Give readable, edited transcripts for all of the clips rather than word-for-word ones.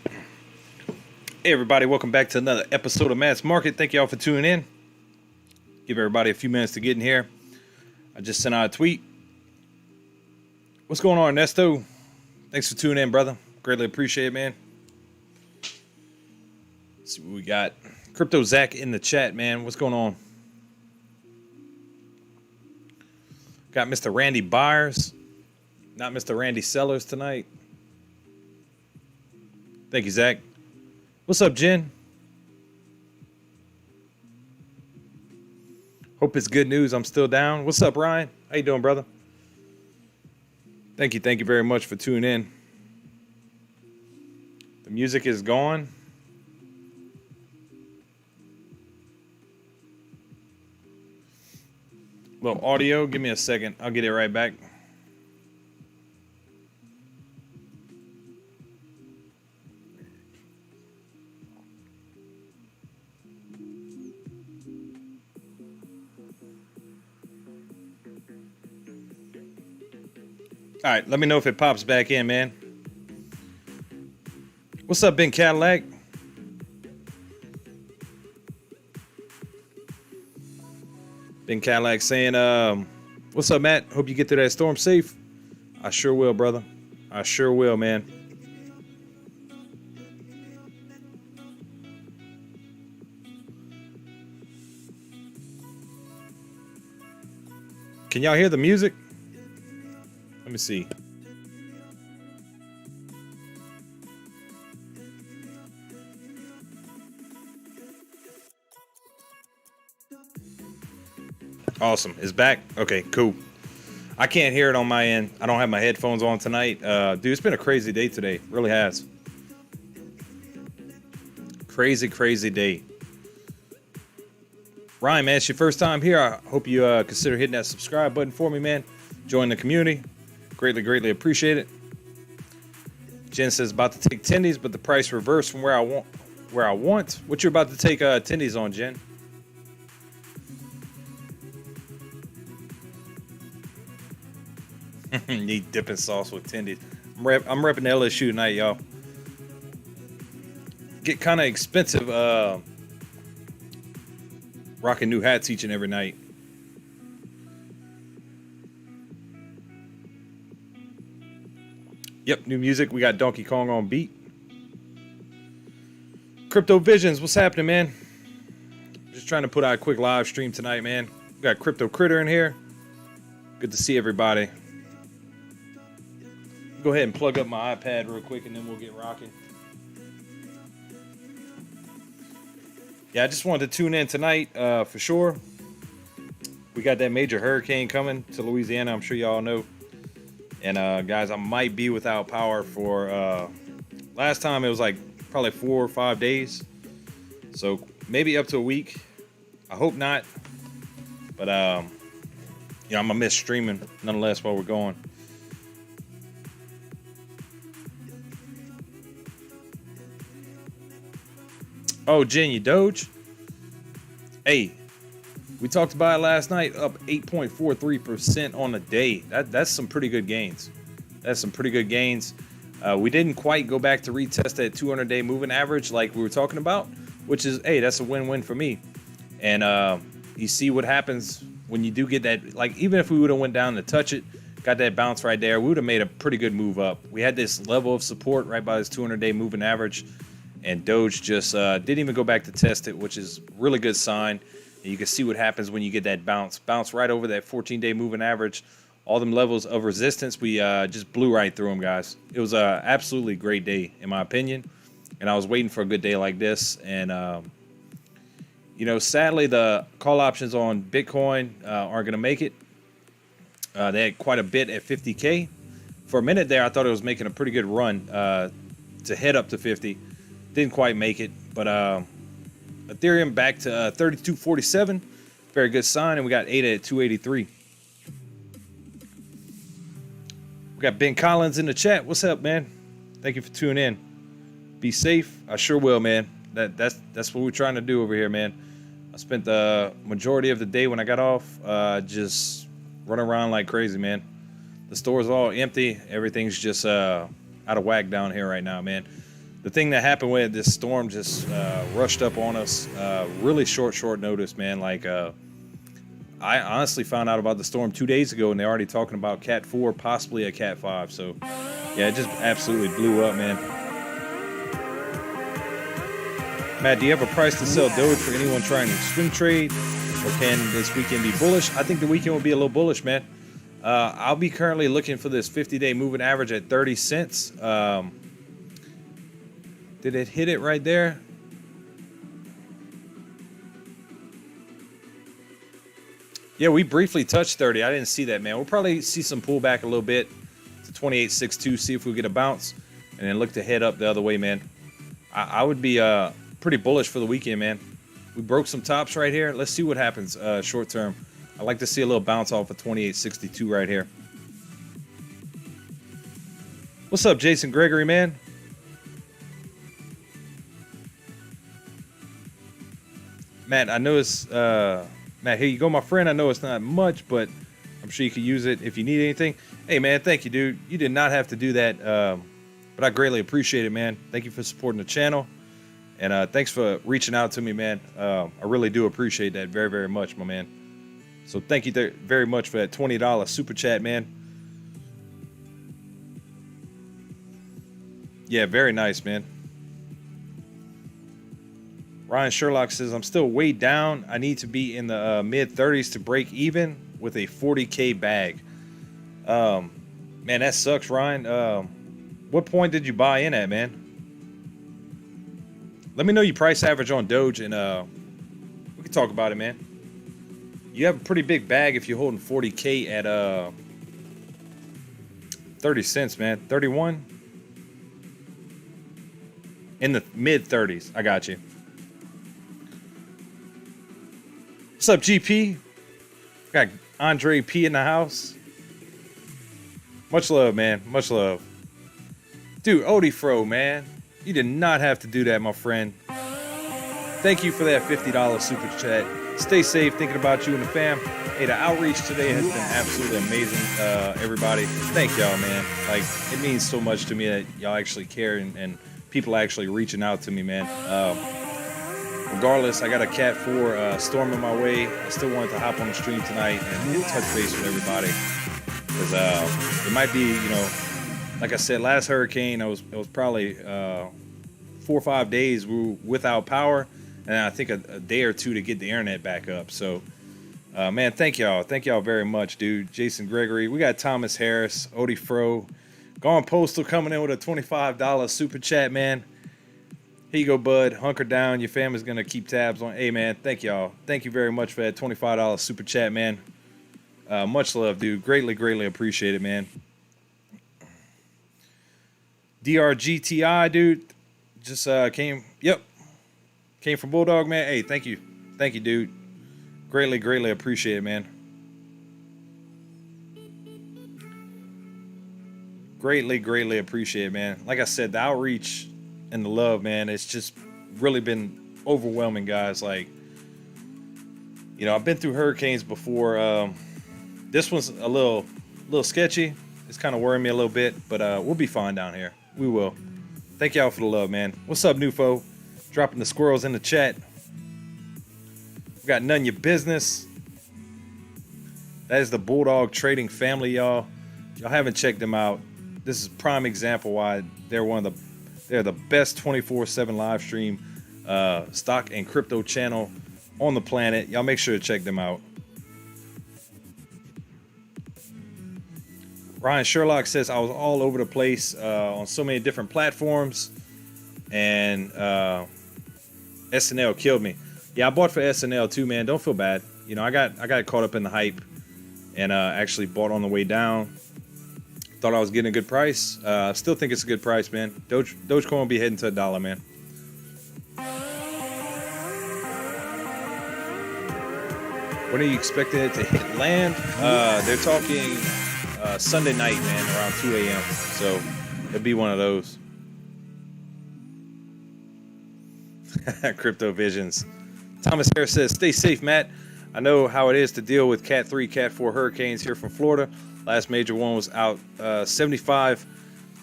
Hey everybody, welcome back to another episode of Matt's Market. Thank y'all for tuning in. Give everybody a few minutes to get in here. I just sent out a tweet. What's going on, Ernesto? Thanks for tuning in, brother. Greatly appreciate it, man. Let's see what we got. Crypto Zach in the chat, man. What's going on? Got Mr. Randy Byers, not Mr. Randy Sellers tonight. Thank you, Zach. What's up, Jen? Hope it's good news. I'm still down. What's up, Ryan? How you doing, brother? Thank you very much for tuning in. The music is gone. Little audio. Give me a second. I'll get it right back. All right, let me know if it pops back in, man. What's up, Ben Cadillac? Ben Cadillac saying, what's up, Matt? Hope you get through that storm safe. I sure will, brother. I sure will, man. Can y'all hear the music? Let me see. Awesome. It's back? Okay, cool. I can't hear it on my end. I don't have my headphones on tonight. Dude, it's been a crazy day today. Really has. Crazy day. Ryan, man, it's your first time here. I hope you consider hitting that subscribe button for me, man. Join the community. Greatly appreciate it. Jen says about to take tendies, but the price reversed from where I want. What you're about to take tendies on, Jen? Need dipping sauce with tendies. I'm repping LSU tonight, y'all. Get kind of expensive rocking new hats each and every night. Yep, new music. We got Donkey Kong on beat. Crypto Visions, what's happening, man? Just trying to put out a quick live stream tonight, man. We got Crypto Critter in here. Good to see everybody. Go ahead and plug up my iPad real quick and then we'll get rocking. Yeah, I just wanted to tune in tonight for sure. We got that major hurricane coming to Louisiana, I'm sure y'all know. And guys, I might be without power for last time it was like probably 4 or 5 days. So maybe up to a week. I hope not. But I'm gonna miss streaming nonetheless while we're going. Oh, Jen, you Doge? Hey, we talked about it last night, up 8.43% on the day. That's some pretty good gains. We didn't quite go back to retest that 200-day moving average like we were talking about, which is, hey, that's a win-win for me. And you see what happens when you do get that. Like, even if we would have went down to touch it, got that bounce right there, we would have made a pretty good move up. We had this level of support right by this 200-day moving average, and Doge just didn't even go back to test it, which is a really good sign. And you can see what happens when you get that bounce right over that 14-day moving average. All them levels of resistance, we just blew right through them, guys. It was an absolutely great day, in my opinion. And I was waiting for a good day like this. And, sadly, the call options on Bitcoin aren't going to make it. They had quite a bit at 50K. For a minute there, I thought it was making a pretty good run to head up to 50. Didn't quite make it, but Ethereum back to 32.47. Very good sign, and we got ADA at 283. We got Ben Collins in the chat. What's up, man? Thank you for tuning in. Be safe. I sure will, man. That's what we're trying to do over here, man. I spent the majority of the day when I got off just running around like crazy, man. The store's all empty. Everything's just out of whack down here right now, man. the thing that happened with this storm just rushed up on us, really short notice, man. Like I honestly found out about the storm 2 days ago, and they're already talking about Cat 4, possibly a Cat 5. So yeah, it just absolutely blew up, man. Matt, do you have a price to sell Doge for anyone trying to swing trade, or can this weekend be bullish? I think the weekend will be a little bullish, man. I'll be currently looking for this 50-day moving average at 30 cents. Did it hit it right there? Yeah, we briefly touched 30. I didn't see that, man. We'll probably see some pullback a little bit to 28.62, see if we get a bounce, and then look to head up the other way, man. I would be pretty bullish for the weekend, man. We broke some tops right here. Let's see what happens short term. I'd like to see a little bounce off of 28.62 right here. What's up, Jason Gregory, man? Matt, I know it's Matt, here you go, my friend. I know it's not much, but I'm sure you could use it if you need anything. Hey, man, thank you, dude. You did not have to do that, but I greatly appreciate it, man. Thank you for supporting the channel, and thanks for reaching out to me, man. I really do appreciate that very, very much, my man. So thank you very much for that $20 super chat, man. Yeah, very nice, man. Ryan Sherlock says, I'm still way down. I need to be in the mid-30s to break even with a 40K bag. Man, that sucks, Ryan. What point did you buy in at, man? Let me know your price average on Doge, and we can talk about it, man. You have a pretty big bag if you're holding 40K at 30 cents, man. 31? In the mid-30s. I got you. What's up, GP? Got Andre P in the house. Much love, man. Much love. Dude, Odifro, man. You did not have to do that, my friend. Thank you for that $50 super chat. Stay safe, thinking about you and the fam. Hey, the outreach today has been absolutely amazing, everybody. Thank y'all, man. Like, it means so much to me that y'all actually care and people actually reaching out to me, man. Regardless, I got a Cat 4 storming my way. I still wanted to hop on the stream tonight and touch base with everybody. Because it might be, you know, like I said, last hurricane, it was probably 4 or 5 days we were without power. And I think a day or two to get the internet back up. So, man, thank y'all. Thank y'all very much, dude. Jason Gregory. We got Thomas Harris, Odie Fro. Gone Postal coming in with a $25 super chat, man. Here you go, bud. Hunker down. Your family's going to keep tabs on. Hey, man, thank y'all. Thank you very much for that $25 super chat, man. Much love, dude. Greatly, greatly appreciate it, man. DRGTI, dude. Just came. Yep. Came from Bulldog, man. Hey, thank you. Thank you, dude. Greatly, greatly appreciate it, man. Greatly, greatly appreciate it, man. Like I said, the outreach and the love, man, it's just really been overwhelming, guys. Like, you know, I've been through hurricanes before. This one's a little sketchy. It's kind of worrying me a little bit, but we'll be fine down here. We will. Thank y'all for the love, man. What's up, Nufo? Dropping the squirrels in the chat. We got None Your Business. That is the Bulldog Trading family, y'all. If y'all haven't checked them out, this is a prime example why they're the best 24/7 live stream stock and crypto channel on the planet. Y'all make sure to check them out. Ryan Sherlock says, I was all over the place on so many different platforms, and SNL killed me. Yeah, I bought for SNL too, man. Don't feel bad. You know, I got caught up in the hype and actually bought on the way down. Thought I was getting a good price. Still think it's a good price, man. Dogecoin will be heading to $1, man. When are you expecting it to hit land? They're talking Sunday night, man, around 2 a.m. So it'll be one of those. Crypto Visions. Thomas Harris says, stay safe, Matt. I know how it is to deal with Cat 3, Cat 4 hurricanes here from Florida. Last major one was out 75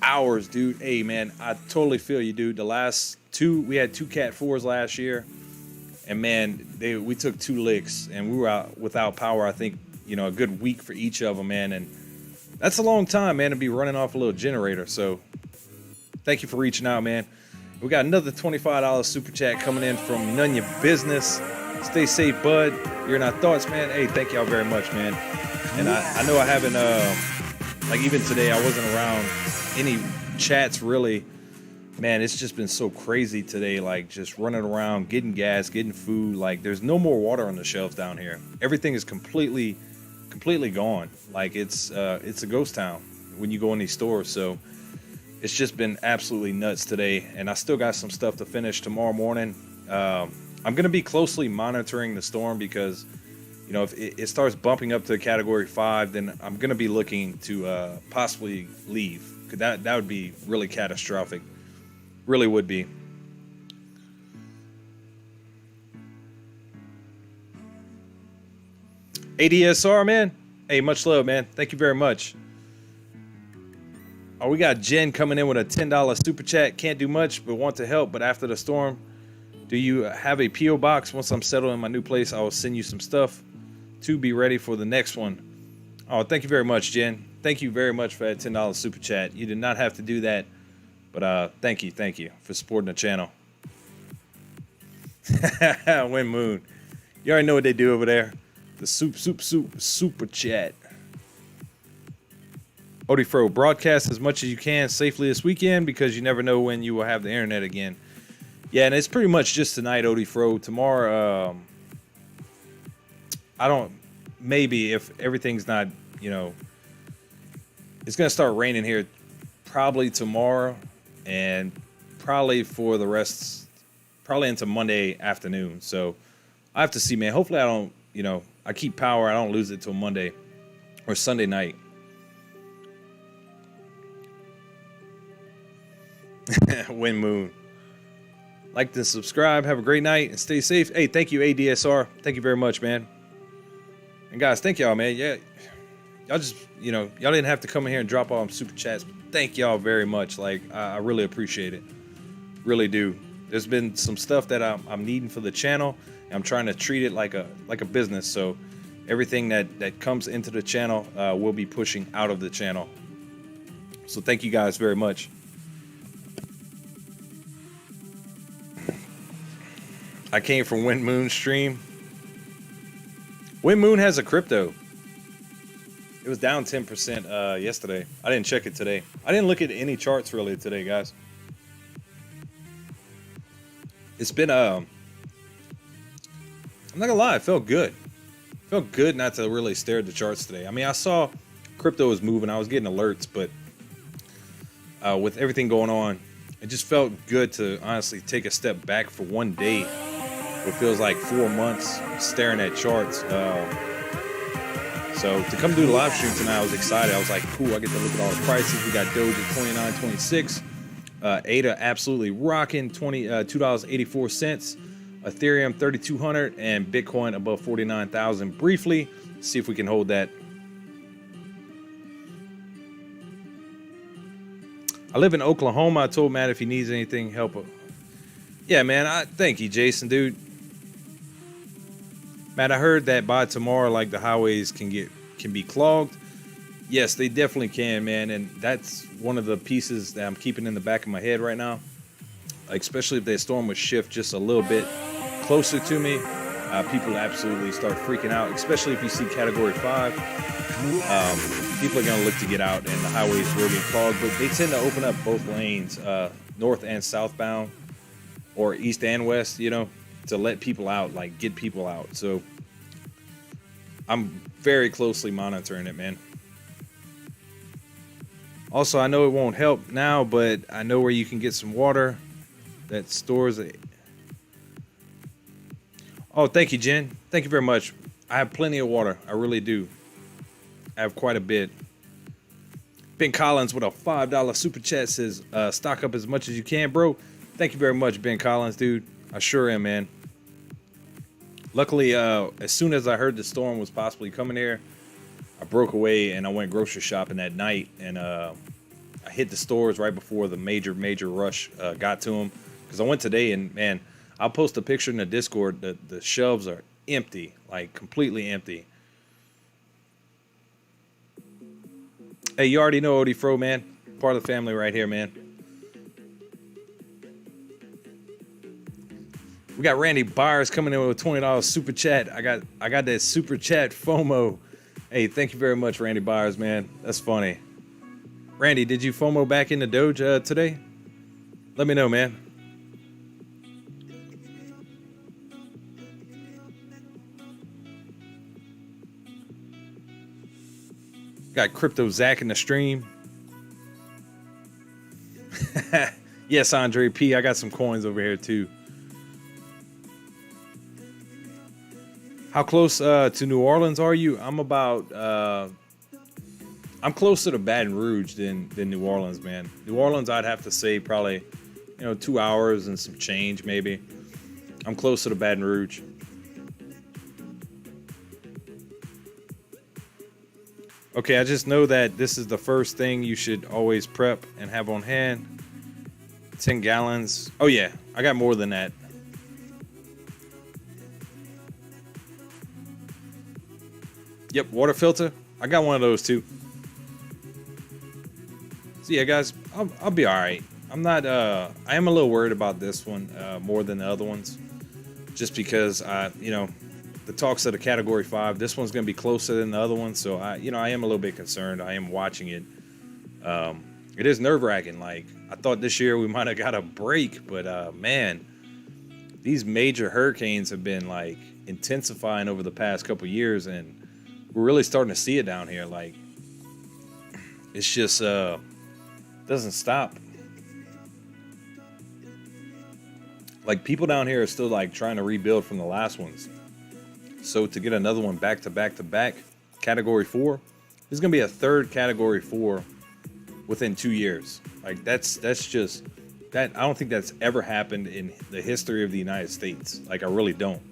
hours, dude. Hey, man, I totally feel you, dude. The last two, we had two Cat 4s last year. And, man, we took 2 licks. And we were out without power, I think, a good week for each of them, man. And that's a long time, man, to be running off a little generator. So thank you for reaching out, man. We got another $25 super chat coming in from None Your Business. Stay safe, bud. You're in our thoughts, man. Hey, thank y'all very much, man. And I know I haven't, like even today, I wasn't around any chats really. Man, it's just been so crazy today, like just running around, getting gas, getting food. Like there's no more water on the shelves down here. Everything is completely gone. Like it's a ghost town when you go in these stores. So it's just been absolutely nuts today. And I still got some stuff to finish tomorrow morning. I'm going to be closely monitoring the storm because, if it starts bumping up to category 5, then I'm going to be looking to possibly leave. That would be really catastrophic. Really would be. ADSR, man. Hey, much love, man. Thank you very much. Oh, we got Jen coming in with a $10 super chat. Can't do much, but want to help. But after the storm, do you have a P.O. box? Once I'm settled in my new place, I will send you some stuff to be ready for the next one. Oh, thank you very much, Jen. Thank you very much for that $10 super chat. You did not have to do that, but thank you for supporting the channel. Win Moon. You already know what they do over there. The super chat. Odifro, broadcast as much as you can safely this weekend because you never know when you will have the internet again. Yeah, and it's pretty much just tonight, Odifro. Tomorrow, maybe if everything's not, it's going to start raining here probably tomorrow and probably for the rest, probably into Monday afternoon. So I have to see, man. Hopefully I don't, I keep power. I don't lose it till Monday or Sunday night. Win Moon. Like to subscribe. Have a great night and stay safe. Hey, thank you, ADSR. Thank you very much, man. And guys, thank y'all, man. Yeah, y'all just, y'all didn't have to come in here and drop all them super chats. But thank y'all very much. Like, I really appreciate it. Really do. There's been some stuff that I'm needing for the channel. And I'm trying to treat it like a business. So everything that comes into the channel will be pushing out of the channel. So thank you guys very much. I came from Win Moon's stream. Win Moon has a crypto. It was down 10% yesterday. I didn't check it today. I didn't look at any charts really today, guys. It's been I'm not gonna lie, it felt good. It felt good not to really stare at the charts today. I mean, I saw crypto was moving. I was getting alerts, but with everything going on, it just felt good to honestly take a step back for one day. It feels like 4 months staring at charts. So to come do the live stream tonight, I was excited. I was like, cool, I get to look at all the prices. We got Doge at $29.26. ADA absolutely rocking, $2.84. Ethereum 3,200 and Bitcoin above 49,000. Briefly, see if we can hold that. I live in Oklahoma. I told Matt if he needs anything, help him. Yeah, man. Thank you, Jason, dude. Matt, I heard that by tomorrow, like the highways can be clogged. Yes, they definitely can, man. And that's one of the pieces that I'm keeping in the back of my head right now. Like, especially if that storm would shift just a little bit closer to me, people absolutely start freaking out. Especially if you see Category 5, people are gonna look to get out, and the highways will get clogged. But they tend to open up both lanes, north and southbound, or east and west, to let people out, like get people out. So I'm very closely monitoring it, man. Also, I know it won't help now, but I know where you can get some water that stores it. Oh, thank you, Jen. Thank you very much. I have plenty of water. I really do. I have quite a bit. Ben Collins with a $5 super chat says, stock up as much as you can, bro. Thank you very much, Ben Collins, dude. I sure am, man. Luckily, as soon as I heard the storm was possibly coming here, I broke away and I went grocery shopping that night. And I hit the stores right before the major rush got to them, because I went today, and man, I'll post a picture in the Discord. The shelves are empty, like completely empty. Hey, you already know Odie Fro, man. Part of the family right here, man. We got Randy Byers coming in with a $20 super chat. I got that super chat FOMO. Hey, thank you very much, Randy Byers, man. That's funny. Randy, did you FOMO back into Doge today? Let me know, man. Got Crypto Zach in the stream. Yes, Andre P. I got some coins over here too. How close to New Orleans are you? I'm about I'm closer to Baton Rouge than New Orleans, man. New Orleans, I'd have to say probably, 2 hours and some change maybe. I'm closer to Baton Rouge. Okay, I just know that this is the first thing you should always prep and have on hand. 10 gallons. Oh yeah, I got more than that. Yep, water filter. I got one of those too. So yeah, guys, I'll be all right. I'm not. I am a little worried about this one more than the other ones, just because the talks of the Category 5. This one's going to be closer than the other one, so I am a little bit concerned. I am watching it. It is nerve-wracking. Like, I thought this year we might have got a break, but man, these major hurricanes have been like intensifying over the past couple years, and we're really starting to see it down here. Like, it's just doesn't stop. Like, people down here are still like trying to rebuild from the last ones. So to get another one back to back to back, Category 4, there's gonna be a third Category 4 within 2 years. Like, that's just that. I don't think that's ever happened in the history of the United States. Like, I really don't.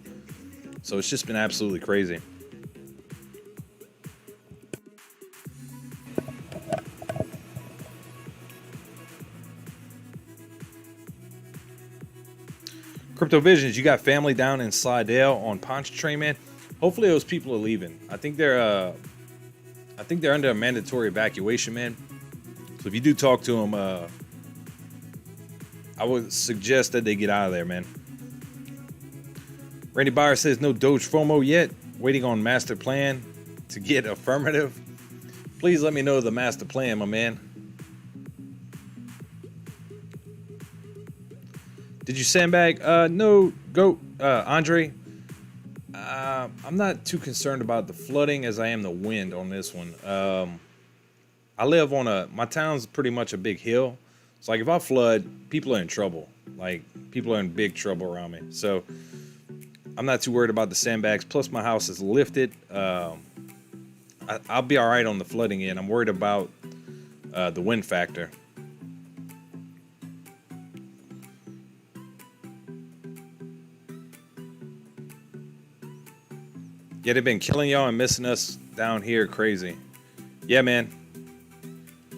So it's just been absolutely crazy. Crypto Visions, you got family down in Slidell on Pontchartrain, man. Hopefully those people are leaving. I think they're under a mandatory evacuation, man. So if you do talk to them, I would suggest that they get out of there, man. Randy Byer says no Doge FOMO yet. Waiting on master plan to get affirmative. Please let me know the master plan, my man. Did you sandbag? No, go, Andre. I'm not too concerned about the flooding as I am the wind on this one. I live on my town's pretty much a big hill. So like if I flood, people are in trouble. Like people are in big trouble around me. So I'm not too worried about the sandbags. Plus my house is lifted. I'll be all right on the flooding end. I'm worried about the wind factor. Yeah, they've been killing y'all and missing us down here crazy. Yeah, man.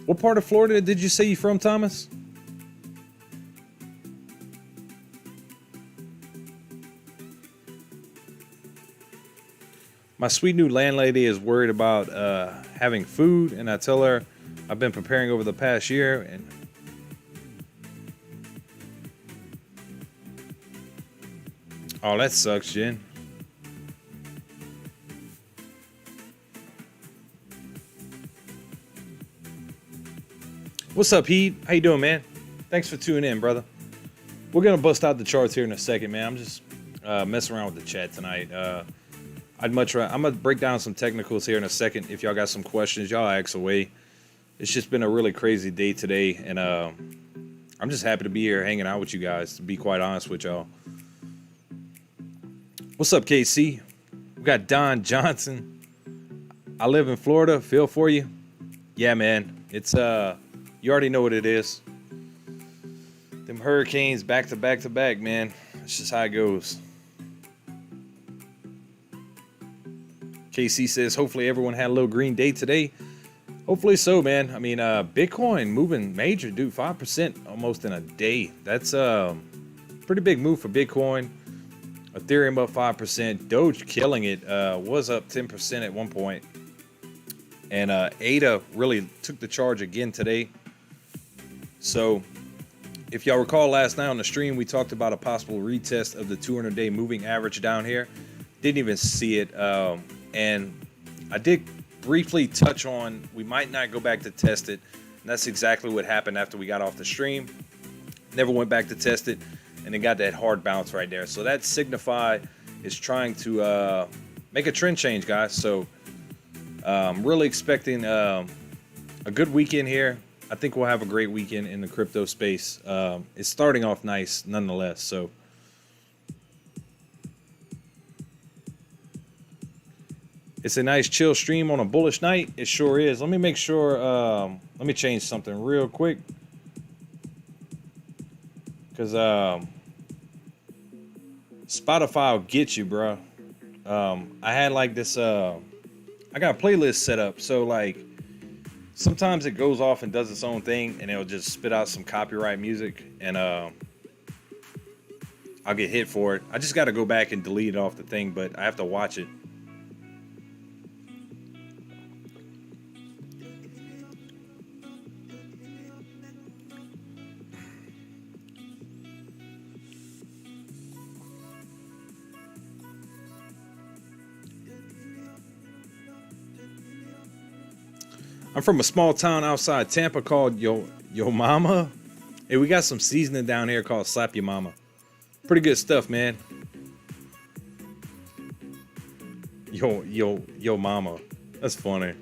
What part of Florida did you say you from, Thomas? My sweet new landlady is worried about having food, and I tell her I've been preparing over the past year. And oh, that sucks, Jen. What's up, Heed? How you doing, man? Thanks for tuning in, brother. We're gonna bust out the charts here in a second, man. I'm just messing around with the chat tonight. I'm gonna break down some technicals here in a second. If y'all got some questions, y'all ask away. It's just been a really crazy day today, and I'm just happy to be here hanging out with you guys, to be quite honest with y'all. What's up, KC? We got Don Johnson. I live in Florida. Feel for you. Yeah, man. It's you already know what it is. Them hurricanes back to back to back, man. It's just how it goes. KC says, hopefully everyone had a little green day today. Hopefully so, man. I mean, Bitcoin moving major, dude. 5% almost in a day. That's pretty big move for Bitcoin. Ethereum up 5%. Doge killing it. Was up 10% at one point. And ADA really took the charge again today. So if y'all recall last night on the stream, we talked about a possible retest of the 200-day moving average down here. Didn't even see it. And I did briefly touch on we might not go back to test it. And that's exactly what happened after we got off the stream. Never went back to test it. And then got that hard bounce right there. So that Signify is trying to make a trend change, guys. So I'm really expecting a good weekend here. I think we'll have a great weekend in the crypto space. It's starting off nice nonetheless. So it's a nice chill stream on a bullish night. It sure is. Let me make sure. Let me change something real quick. Because Spotify will get you, bro. I had like this. I got a playlist set up. So like sometimes it goes off and does its own thing. And it'll just spit out some copyright music. And I'll get hit for it. I just got to go back and delete it off the thing. But I have to watch it. I'm from a small town outside Tampa called Yo Mama. Hey, we got some seasoning down here called Slap Your Mama. Pretty good stuff, man. Yo Mama. That's funny.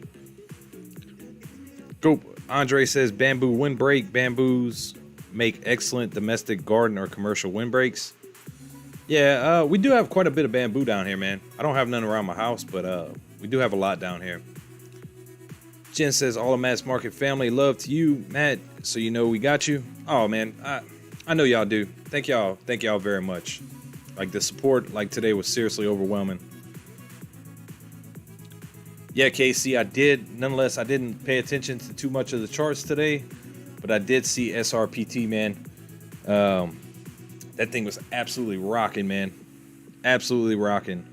Go. Andre says bamboo windbreak. Bamboos make excellent domestic garden or commercial windbreaks. Yeah, we do have quite a bit of bamboo down here, man. I don't have none around my house, but we do have a lot down here. Jen says, all of Matt's Market family, love to you, Matt, so you know we got you. Oh, man, I know y'all do. Thank y'all very much. Like, the support, like, today was seriously overwhelming. Yeah, Casey, I didn't pay attention to too much of the charts today, but I did see SRPT, man. That thing was absolutely rocking, man. Absolutely rocking.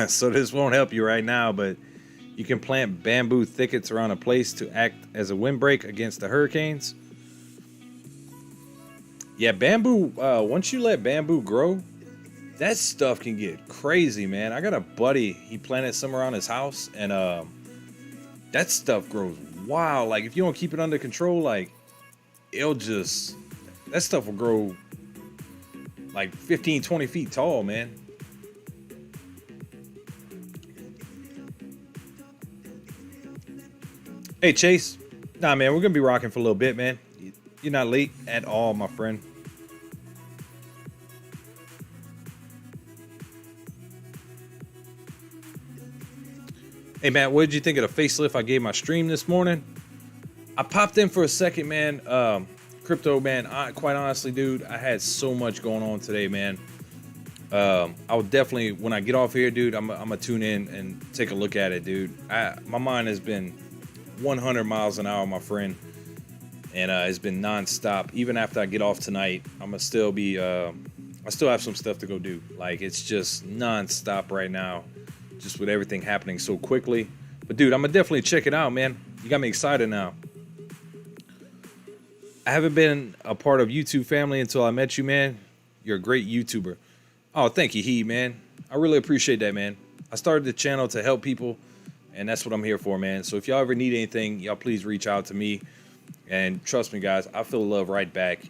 So this won't help you right now, but you can plant bamboo thickets around a place to act as a windbreak against the hurricanes. Yeah, bamboo, once you let bamboo grow, that stuff can get crazy, man. I got a buddy, he planted some around his house, and that stuff grows wild. Like, if you don't keep it under control, like, that stuff will grow like 15, 20 feet tall, man. Hey, Chase. Nah, man, we're going to be rocking for a little bit, man. You're not late at all, my friend. Hey, Matt, what did you think of the facelift I gave my stream this morning? I popped in for a second, man. Crypto, man, quite honestly, dude, I had so much going on today, man. I will definitely, when I get off here, dude, I'm going to tune in and take a look at it, dude. My mind has been 100 miles an hour, my friend, and it's been nonstop. Even after I get off tonight, I'm gonna still be I still have some stuff to go do. Like, it's just nonstop right now, just with everything happening so quickly. But dude, I'm gonna definitely check it out, man. You got me excited now. I haven't been a part of YouTube family until I met you, man. You're a great YouTuber. Oh, thank you, He, man. I really appreciate that, man. I started the channel to help people, and that's what I'm here for, man. So if y'all ever need anything, y'all please reach out to me. And trust me, guys, I feel love right back.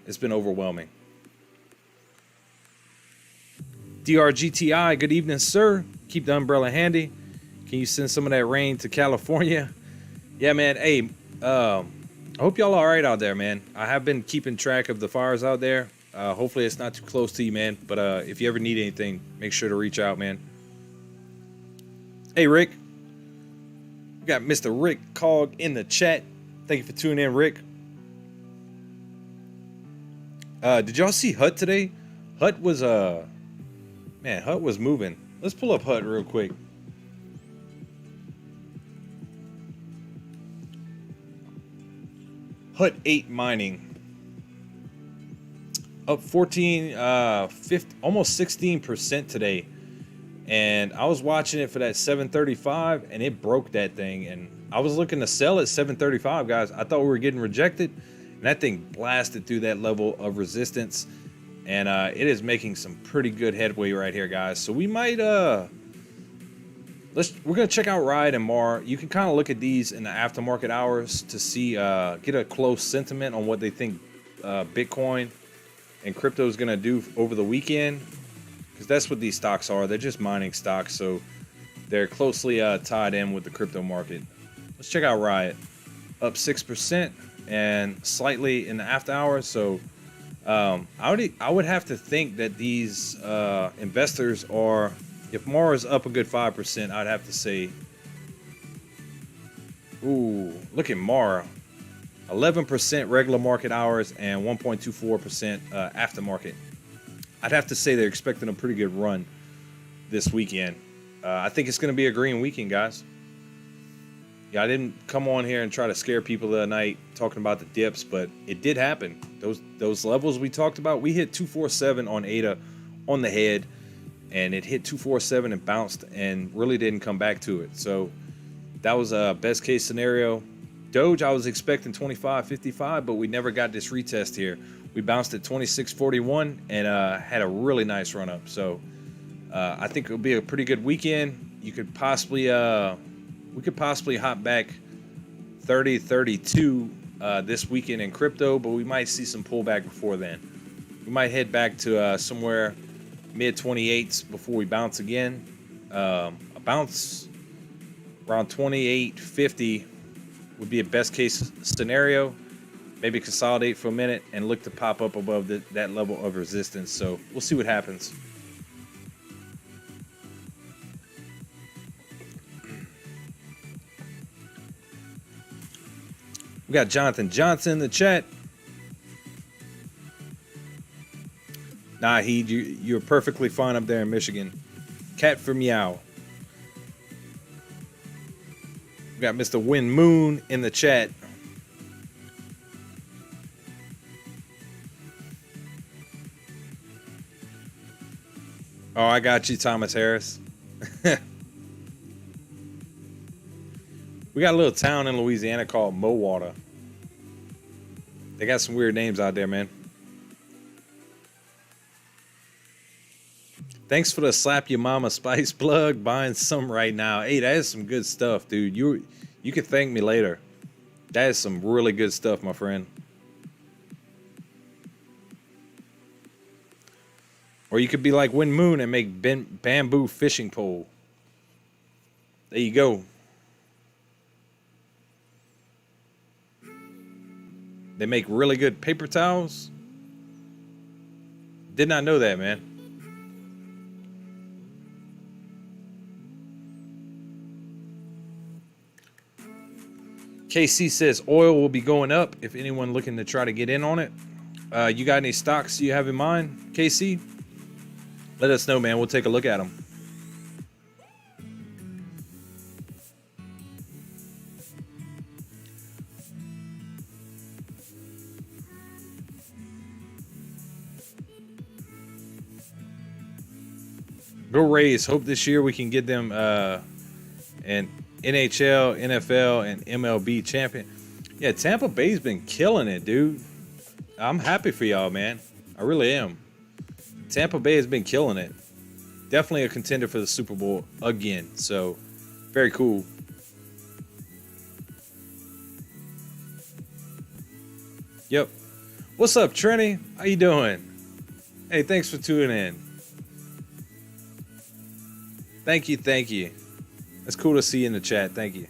It's been overwhelming. DRGTI, good evening, sir. Keep the umbrella handy. Can you send some of that rain to California? Yeah, man. Hey, I hope y'all all right out there, man. I have been keeping track of the fires out there. Hopefully it's not too close to you, man. But if you ever need anything, make sure to reach out, man. Hey, Rick. We got Mr. Rick Cog in the chat. Thank you for tuning in, Rick. Did y'all see Hut today? Hut was moving. Let's pull up Hut real quick. Hut 8 Mining up 50, almost 16% today. And I was watching it for that 735 and it broke that thing. And I was looking to sell at 735, guys. I thought we were getting rejected. And that thing blasted through that level of resistance. And it is making some pretty good headway right here, guys. So we might we're gonna check out Riot and Mar. You can kind of look at these in the aftermarket hours to see get a close sentiment on what they think Bitcoin and crypto is gonna do over the weekend, because that's what these stocks are. They're just mining stocks, so they're closely tied in with the crypto market. Let's check out Riot, up 6% and slightly in the after hours. So I would have to think that these investors are, if Mar is up a good 5%, I'd have to say, ooh, look at Mar, 11% regular market hours and 1.24% aftermarket. I'd have to say they're expecting a pretty good run this weekend. I think it's going to be a green weekend, guys. Yeah, I didn't come on here and try to scare people the other night talking about the dips, but it did happen. Those levels we talked about, we hit 247 on ADA on the head, and it hit 247 and bounced and really didn't come back to it. So that was a best case scenario. Doge, I was expecting 25.55, but we never got this retest here. We bounced at 26.41 and had a really nice run up. So I think it'll be a pretty good weekend. You could possibly we could possibly hop back 30-32 this weekend in crypto, but we might see some pullback before then. We might head back to somewhere mid 28s before we bounce again. A bounce around 28.50 would be a best case scenario. Maybe consolidate for a minute and look to pop up above that level of resistance. So we'll see what happens. We got Jonathan Johnson in the chat. Nah, you're perfectly fine up there in Michigan. Cat for meow. We got Mr. Win Moon in the chat. Oh, I got you, Thomas Harris. We got a little town in Louisiana called Mowater. They got some weird names out there, man. Thanks for the slap your mama spice plug. Buying some right now. Hey, that is some good stuff, dude. You can thank me later. That is some really good stuff, my friend. Or you could be like Win Moon and make bamboo fishing pole. There you go. They make really good paper towels. Did not know that, man. KC says oil will be going up if anyone looking to try to get in on it. You got any stocks you have in mind, KC? Let us know, man. We'll take a look at them. Go Rays. Hope this year we can get them an NHL, NFL, and MLB champion. Yeah, Tampa Bay's been killing it, dude. I'm happy for y'all, man. I really am. Tampa Bay has been killing it. Definitely a contender for the Super Bowl again. So, very cool. Yep. What's up, Trini? How you doing? Hey, thanks for tuning in. Thank you, thank you. It's cool to see you in the chat. Thank you.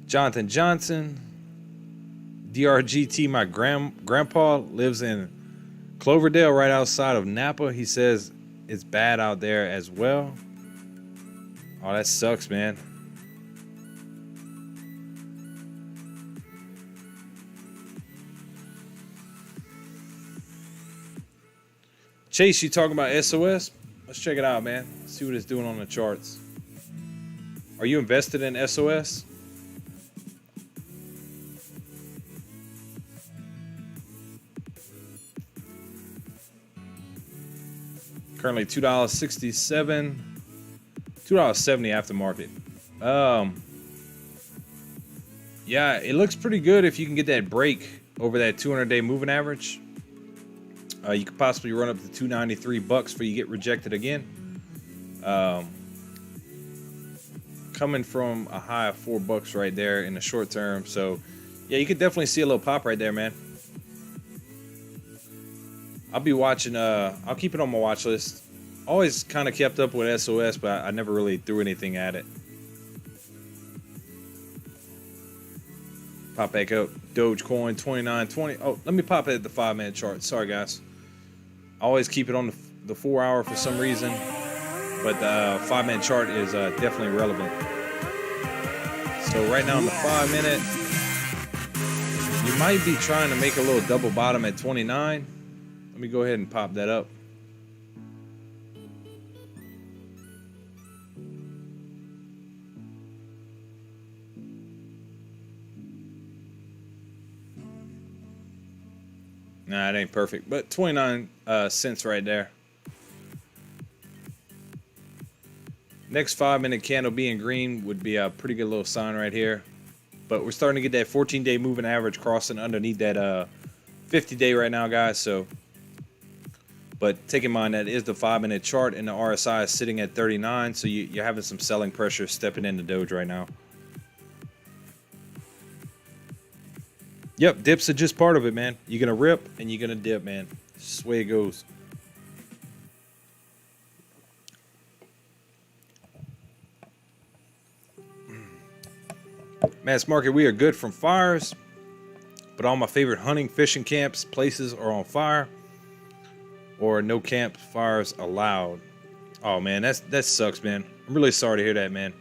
Jonathan Johnson. DRGT, my grandpa lives in Cloverdale right outside of Napa. He says it's bad out there as well. Oh, that sucks, man. Chase, you talking about SOS? Let's check it out, man. See what it's doing on the charts. Are you invested in SOS? Currently $2.67, $2.70 aftermarket. Yeah, it looks pretty good if you can get that break over that 200-day moving average. You could possibly run up to $293 before you get rejected again. Coming from a high of $4 right there in the short term. So, yeah, you could definitely see a little pop right there, man. I'll be watching. I'll keep it on my watch list. Always kind of kept up with SOS, but I never really threw anything at it. Pop back up. Dogecoin 29.20. Oh, let me pop it at the 5-minute chart. Sorry, guys. I always keep it on the 4 hour for some reason, but the 5-minute chart is definitely relevant. So right now on the 5-minute, you might be trying to make a little double bottom at 29. Let me go ahead and pop that up. Nah, it ain't perfect, but 29 cents right there. Next 5-minute candle being green would be a pretty good little sign right here. But we're starting to get that 14-day moving average crossing underneath that 50-day right now, guys. So, but take in mind that is the 5-minute chart, and the RSI is sitting at 39. So you're having some selling pressure stepping into Doge right now. Yep, dips are just part of it, man. You're gonna rip and you're gonna dip, man. It's just the way it goes. Mass market, we are good from fires, but all my favorite hunting, fishing camps, places are on fire, or no campfires allowed. Oh man, that sucks, man. I'm really sorry to hear that, man.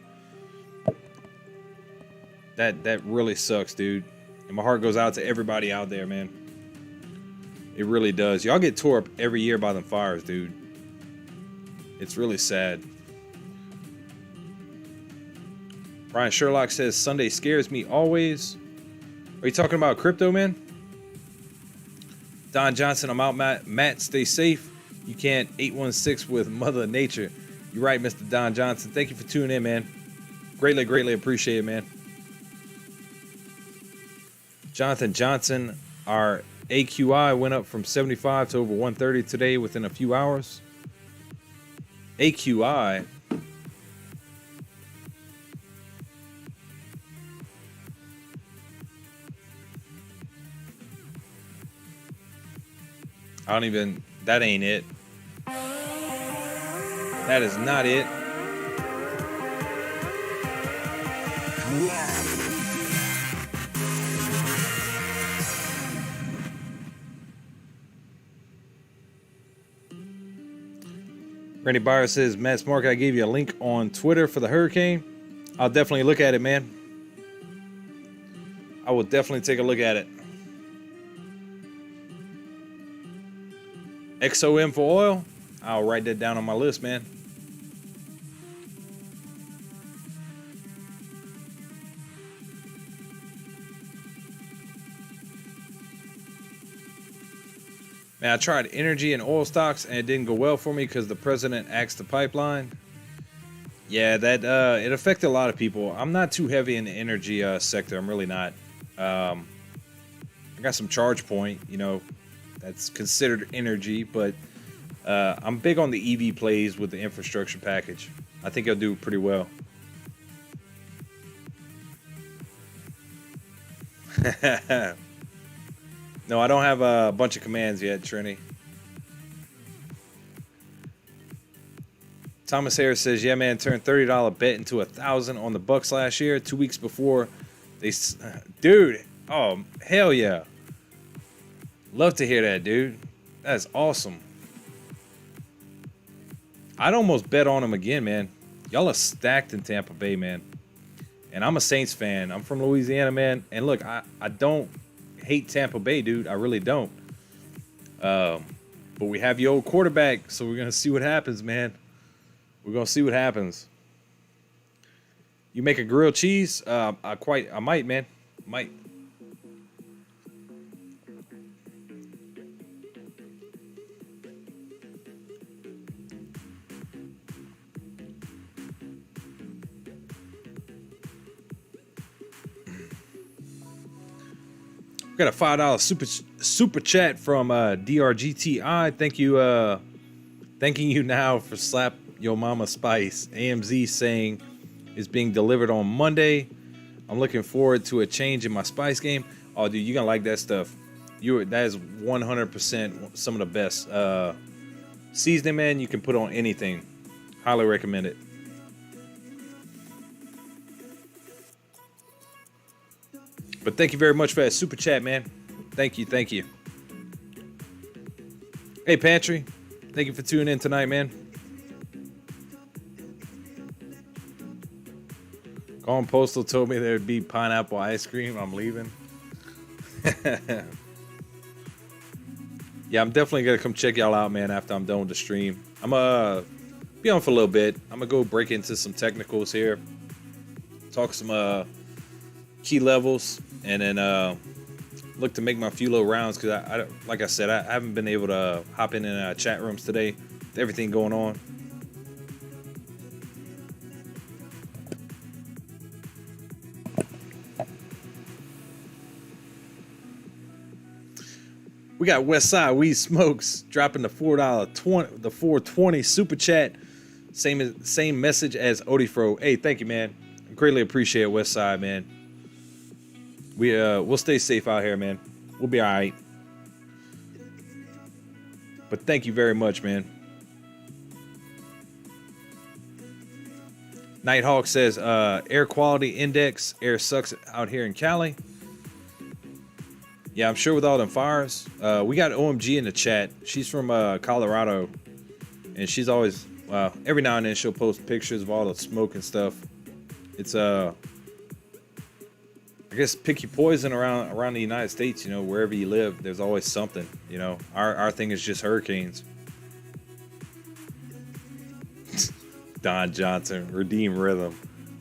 That really sucks, dude. And my heart goes out to everybody out there, man. It really does. Y'all get tore up every year by them fires, dude. It's really sad. Brian Sherlock says, Sunday scares me always. Are you talking about crypto, man? Don Johnson, I'm out, Matt, stay safe. You can't 816 with Mother Nature. You're right, Mr. Don Johnson. Thank you for tuning in, man. Greatly, greatly appreciate it, man. Jonathan Johnson, our AQI went up from 75 to over 130 today within a few hours. AQI. That ain't it. That is not it. Randy Byer says, Matt's Market, I gave you a link on Twitter for the hurricane. I'll definitely look at it, man. I will definitely take a look at it. XOM for oil. I'll write that down on my list, man. Man, I tried energy and oil stocks and it didn't go well for me because the president axed the pipeline. Yeah, that it affected a lot of people. I'm not too heavy in the energy sector. I'm really not. I got some charge point, you know, that's considered energy, but I'm big on the EV plays with the infrastructure package. I think I'll do pretty well. No, I don't have a bunch of commands yet, Trini. Thomas Harris says, yeah, man, turned $30 bet into $1,000 on the Bucks last year, 2 weeks before they... Dude, oh, hell yeah. Love to hear that, dude. That's awesome. I'd almost bet on them again, man. Y'all are stacked in Tampa Bay, man. And I'm a Saints fan. I'm from Louisiana, man. And look, I don't hate Tampa Bay, dude. I really don't. But we have your old quarterback, so we're going to see what happens, man. We're going to see what happens. You make a grilled cheese? I might, man. Might. Got a $5 super chat from DRGTI. Thank you, thanking you now for Slap Yo Mama Spice. AMZ saying it's being delivered on Monday. I'm looking forward to a change in my spice game. Oh, dude, you're gonna like that stuff. That is 100% some of the best seasoning, man. You can put on anything. Highly recommend it. But thank you very much for that super chat, man. Thank you, thank you. Hey, Pantry. Thank you for tuning in tonight, man. Colin Postal told me there would be pineapple ice cream. I'm leaving. Yeah, I'm definitely going to come check y'all out, man, after I'm done with the stream. I'm going to be on for a little bit. I'm going to go break into some technicals here. Talk some key levels. And then look to make my few little rounds because I like I said, I haven't been able to hop in chat rooms today with everything going on. We got Westside Weed Smokes dropping the $4.20 super chat. Same message as Odifro. Hey, thank you, man. I greatly appreciate it, Westside, man. We'll stay safe out here, man. We'll be all right. But thank you very much, man. Nighthawk says, air quality index. Air sucks out here in Cali. Yeah, I'm sure with all them fires. We got OMG in the chat. She's from Colorado. And she's always, every now and then she'll post pictures of all the smoke and stuff. It's, I guess pick your poison around the United States, you know, wherever you live, there's always something, you know. Our thing is just hurricanes. Don Johnson, Redeem Rhythm.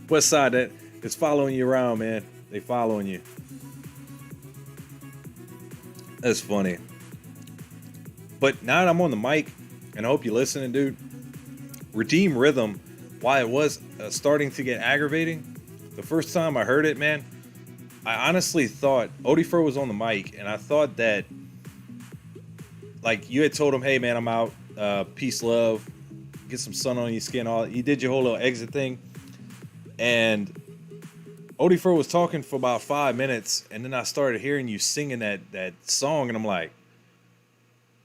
West Side, that is following you around, man. They following you. That's funny. But now that I'm on the mic, and I hope you're listening, dude, Redeem Rhythm, while it was starting to get aggravating, the first time I heard it, man, I honestly thought Odifro was on the mic, and I thought that, like, you had told him, hey, man, I'm out, peace, love, get some sun on your skin, all. You did your whole little exit thing, and Odifro was talking for about 5 minutes, and then I started hearing you singing that song, and I'm like,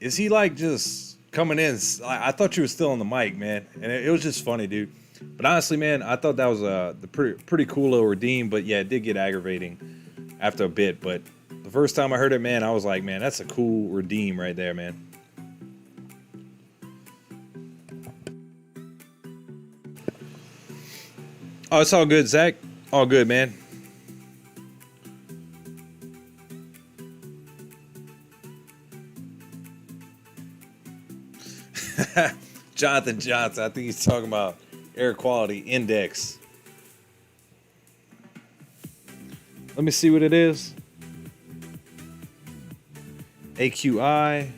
is he, like, just coming in? I thought you were still on the mic, man, and it was just funny, dude. But honestly, man, I thought that was the pretty cool little redeem. But yeah, it did get aggravating after a bit. But the first time I heard it, man, I was like, man, that's a cool redeem right there, man. Oh, it's all good, Zach. All good, man. Jonathan Johnson, I think he's talking about air quality index. Let me see what it is. AQI.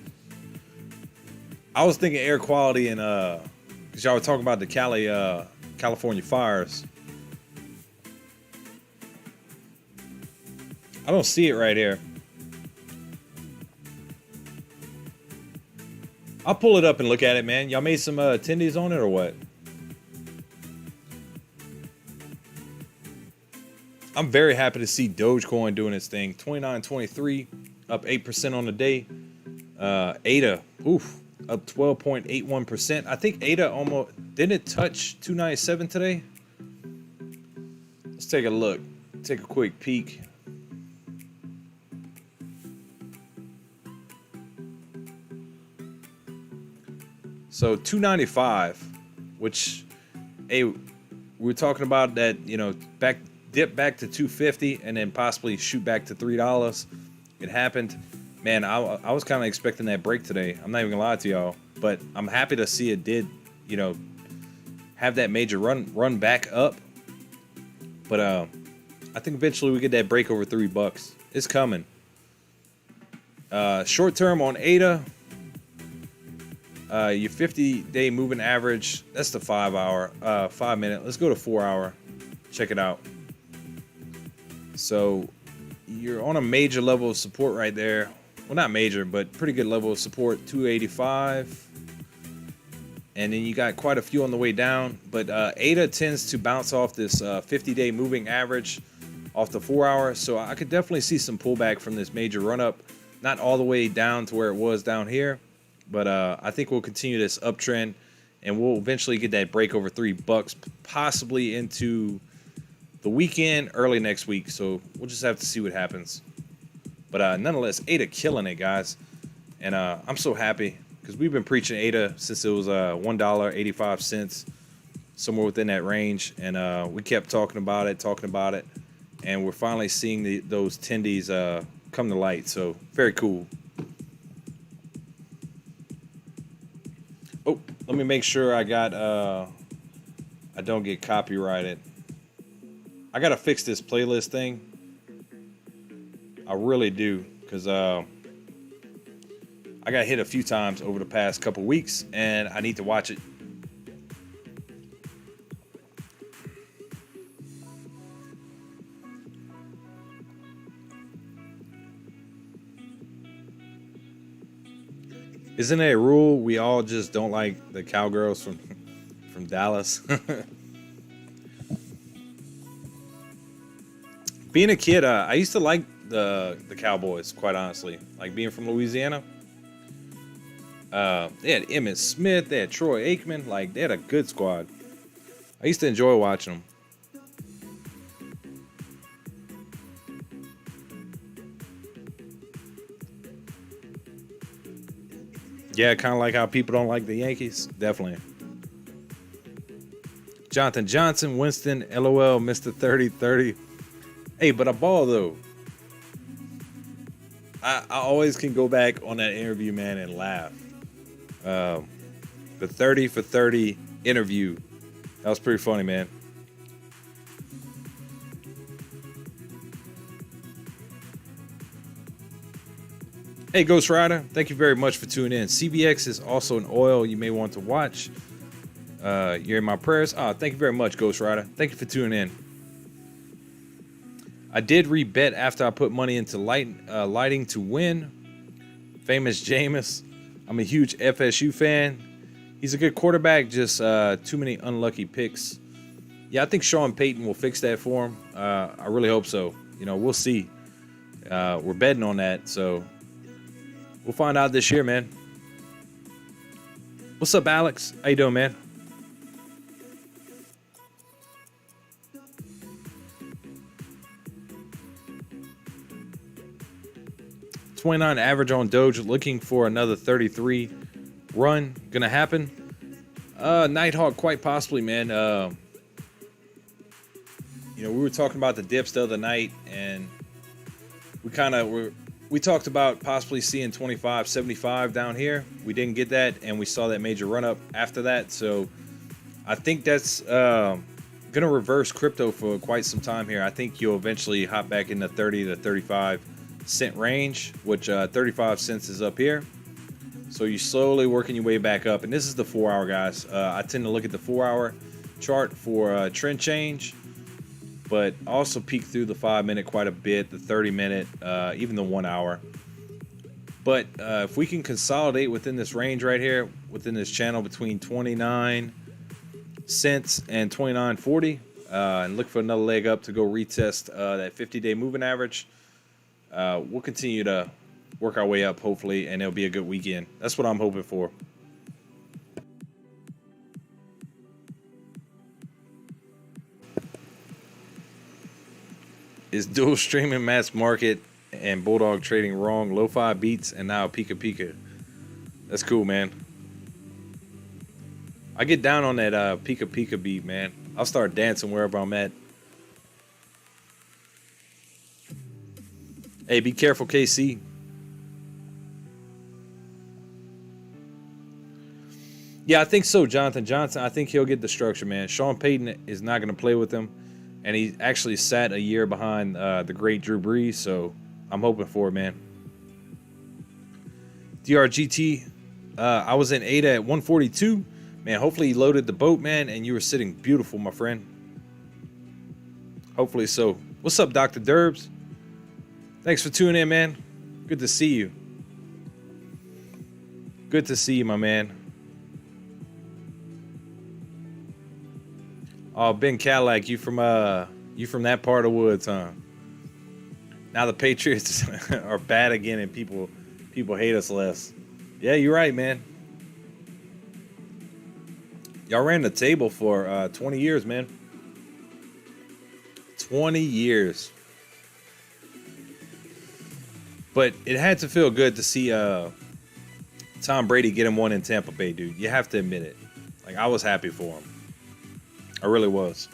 I was thinking air quality and because y'all were talking about the California fires. I don't see it right here. I'll pull it up and look at it, man. Y'all made some attendees on it or what? I'm very happy to see Dogecoin doing its thing. 29.23, up 8% on the day. ADA, up 12.81%. I think ADA almost didn't it touch 297 today. Let's take a look. Take a quick peek. So 295, which, hey, we were talking about that, you know, dip back to 250 and then possibly shoot back to $3. It happened. Man, I was kind of expecting that break today. I'm not even gonna lie to y'all, but I'm happy to see it did, you know, have that major run back up. But I think eventually we get that break over $3. It's coming. Short term on ADA, your 50-day moving average, that's the 5 minute. Let's go to 4 hour. Check it out. So you're on a major level of support right there. Well, not major, but pretty good level of support, 285. And then you got quite a few on the way down. But ADA tends to bounce off this 50-day moving average off the 4 hour. So I could definitely see some pullback from this major run up. Not all the way down to where it was down here. But I think we'll continue this uptrend. And we'll eventually get that break over $3, possibly into the weekend, early next week. So we'll just have to see what happens. But nonetheless, ADA killing it, guys. And I'm so happy because we've been preaching ADA since it was $1.85, somewhere within that range. And we kept talking about it. And we're finally seeing those tendies come to light. So very cool. Oh, let me make sure I don't get copyrighted. I gotta fix this playlist thing. I really do, because I got hit a few times over the past couple weeks, and I need to watch it. Isn't it a rule we all just don't like the cowgirls from Dallas? Being a kid, I used to like the Cowboys, quite honestly. Like being from Louisiana. They had Emmitt Smith, they had Troy Aikman. Like, they had a good squad. I used to enjoy watching them. Yeah, kind of like how people don't like the Yankees. Definitely. Jonathan Johnson, Winston, LOL, Mr. 3030. Hey, but a ball, though. I always can go back on that interview, man, and laugh. The 30 for 30 interview. That was pretty funny, man. Hey, Ghost Rider, thank you very much for tuning in. CBX is also an oil you may want to watch. You're in my prayers. Thank you very much, Ghost Rider. Thank you for tuning in. I did rebet after I put money into lighting to win. Famous Jameis. I'm a huge FSU fan. He's a good quarterback, just too many unlucky picks. Yeah, I think Sean Payton will fix that for him. I really hope so. You know, we'll see. We're betting on that, so we'll find out this year, man. What's up, Alex? How you doing, man? $29 average on Doge, looking for another 33 run. Gonna happen. Nighthawk, quite possibly, man. We were talking about the dips the other night, and we talked about possibly seeing 25.75 down here. We didn't get that, and we saw that major run up after that. So I think that's gonna reverse crypto for quite some time here. I think you'll eventually hop back in the 30 to 35 cent range, which 35 cents is up here. So you're slowly working your way back up, and this is the 4 hour, guys. I tend to look at the 4 hour chart for trend change, but also peek through the 5 minute quite a bit, the 30 minute, even the 1 hour. But if we can consolidate within this range right here, within this channel between 29 cents and 29.40, and look for another leg up to go retest that 50-day moving average, we'll continue to work our way up, hopefully, and it'll be a good weekend. That's what I'm hoping for. Is dual streaming mass market and Bulldog trading wrong? Lo-fi beats and now Pika Pika. That's cool, man. I get down on that Pika Pika beat, man. I'll start dancing wherever I'm at. Hey, be careful, KC. Yeah, I think so, Jonathan Johnson. I think he'll get the structure, man. Sean Payton is not going to play with him. and he actually sat a year behind the great Drew Brees. So I'm hoping for it, man. DRGT, I was in ADA at 142. Man, hopefully you loaded the boat, man, and you were sitting beautiful, my friend. Hopefully so. What's up, Dr. Derbs? Thanks for tuning in, man. Good to see you. Good to see you, my man. Oh, Ben Cadillac, you from that part of the woods, huh? Now the Patriots are bad again, and people hate us less. Yeah, you're right, man. Y'all ran the table for 20 years, man. 20 years. But it had to feel good to see Tom Brady get him one in Tampa Bay, dude. You have to admit it. Like, I was happy for him. I really was.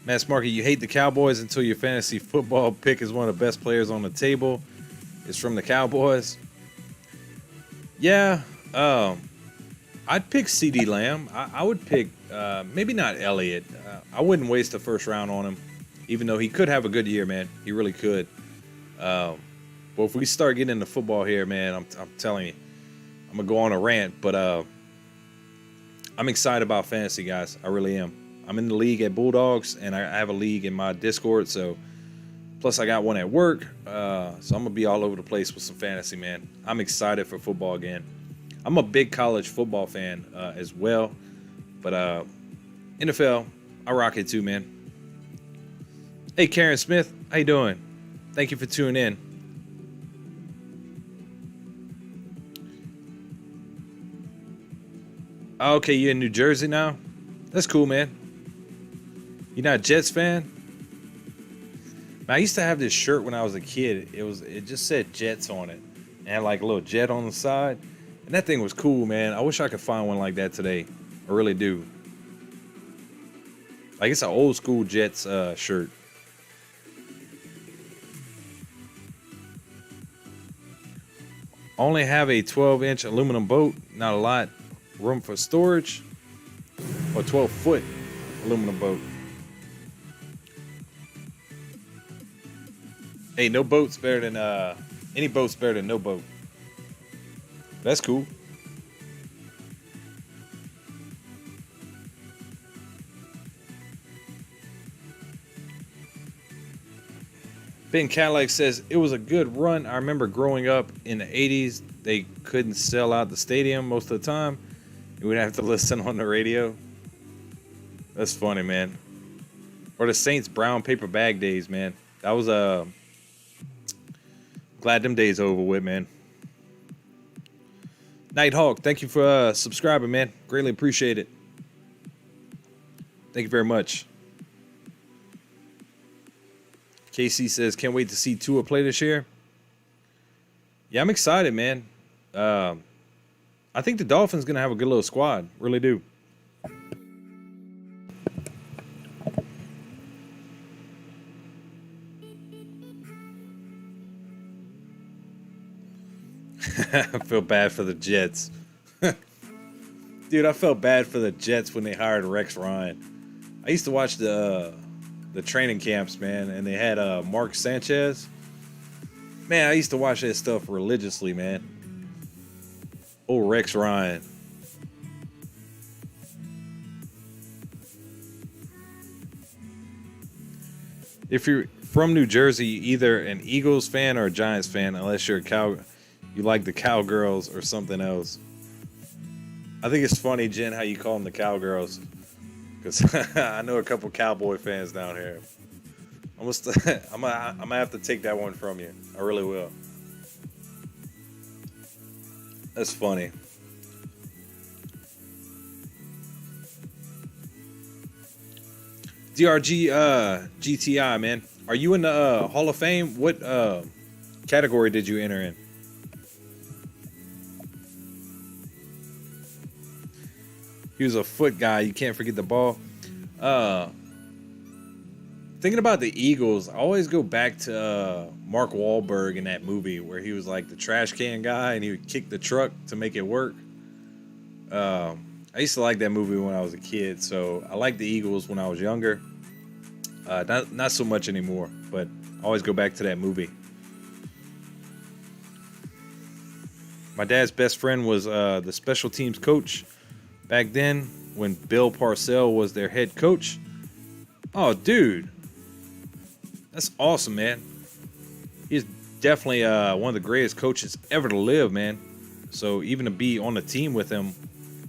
Mass Market, you hate the Cowboys until your fantasy football pick is one of the best players on the table. It's from the Cowboys. Yeah, I'd pick CeeDee Lamb. I would pick, maybe not Elliott. I wouldn't waste the first round on him, even though he could have a good year, man. He really could. Well, if we start getting into football here, man, I'm telling you, I'm going to go on a rant, but I'm excited about fantasy, guys. I really am. I'm in the league at Bulldogs, and I have a league in my Discord, so plus I got one at work, so I'm going to be all over the place with some fantasy, man. I'm excited for football again. I'm a big college football fan as well, but NFL, I rock it too, man. Hey, Karen Smith, how you doing? Thank you for tuning in. Okay, you're in New Jersey now? That's cool, man. You're not a Jets fan? Man, I used to have this shirt when I was a kid. It just said Jets on it. And had like a little jet on the side. And that thing was cool, man. I wish I could find one like that today. I really do. Like, it's an old school Jets shirt. Only have a 12-inch aluminum boat. Not a lot. Room for storage. Or 12-foot aluminum boat. Hey, no boat's better than any boat's better than no boat. That's cool. Ben Cadillac says, it was a good run. I remember growing up in the 80s, they couldn't sell out the stadium most of the time. You would have to listen on the radio. That's funny, man. Or the Saints brown paper bag days, man. That was glad them days over with, man. Nighthawk, thank you for subscribing, man. Greatly appreciate it. Thank you very much. KC says, can't wait to see Tua play this year. Yeah, I'm excited, man. I think the Dolphins going to have a good little squad. Really do. I feel bad for the Jets. Dude, I felt bad for the Jets when they hired Rex Ryan. I used to watch the training camps, man, and they had Mark Sanchez. Man, I used to watch that stuff religiously, man. Oh, Rex Ryan. If you're from New Jersey, you're either an Eagles fan or a Giants fan, unless you're you like the Cowgirls or something else. I think it's funny, Jen, how you call them the Cowgirls. Because I know a couple Cowboy fans down here. I'm gonna have to take that one from you. I really will. That's funny. DRG GTI, man. Are you in the Hall of Fame? What category did you enter in? He was a foot guy. You can't forget the ball. Thinking about the Eagles, I always go back to Mark Wahlberg in that movie where he was like the trash can guy and he would kick the truck to make it work. I used to like that movie when I was a kid, so I liked the Eagles when I was younger. Not so much anymore, but I always go back to that movie. My dad's best friend was the special teams coach back then when Bill Parcells was their head coach. Oh, dude, that's awesome, man. He's definitely one of the greatest coaches ever to live, man. So even to be on the team with him,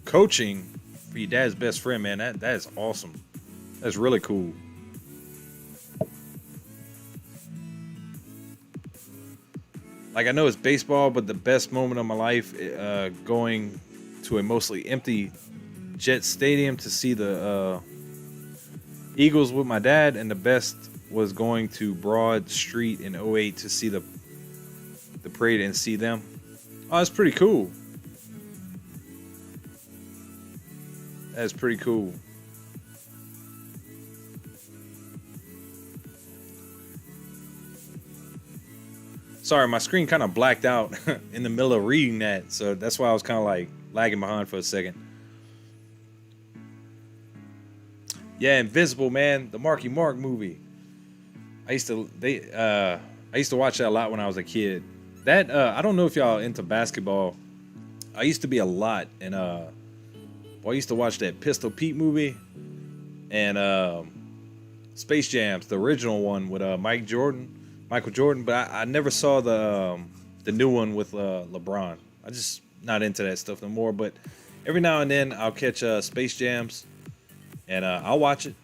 coaching for your dad's best friend, man, that is awesome. That's really cool. Like, I know it's baseball, but the best moment of my life, going to a mostly empty Jet Stadium to see the Eagles with my dad, and the best was going to Broad Street in '08 to see the parade and see them. Oh, that's pretty cool. That's pretty cool. Sorry, my screen kind of blacked out in the middle of reading that, so that's why I was kind of like lagging behind for a second. Yeah, Invisible, man, the Marky Mark movie. I used to watch that a lot when I was a kid. That I don't know if y'all into basketball. I used to be a lot, and I used to watch that Pistol Pete movie and Space Jams, the original one with Michael Jordan, but I never saw the new one with LeBron. I just not into that stuff no more. But every now and then I'll catch Space Jams, and I'll watch it.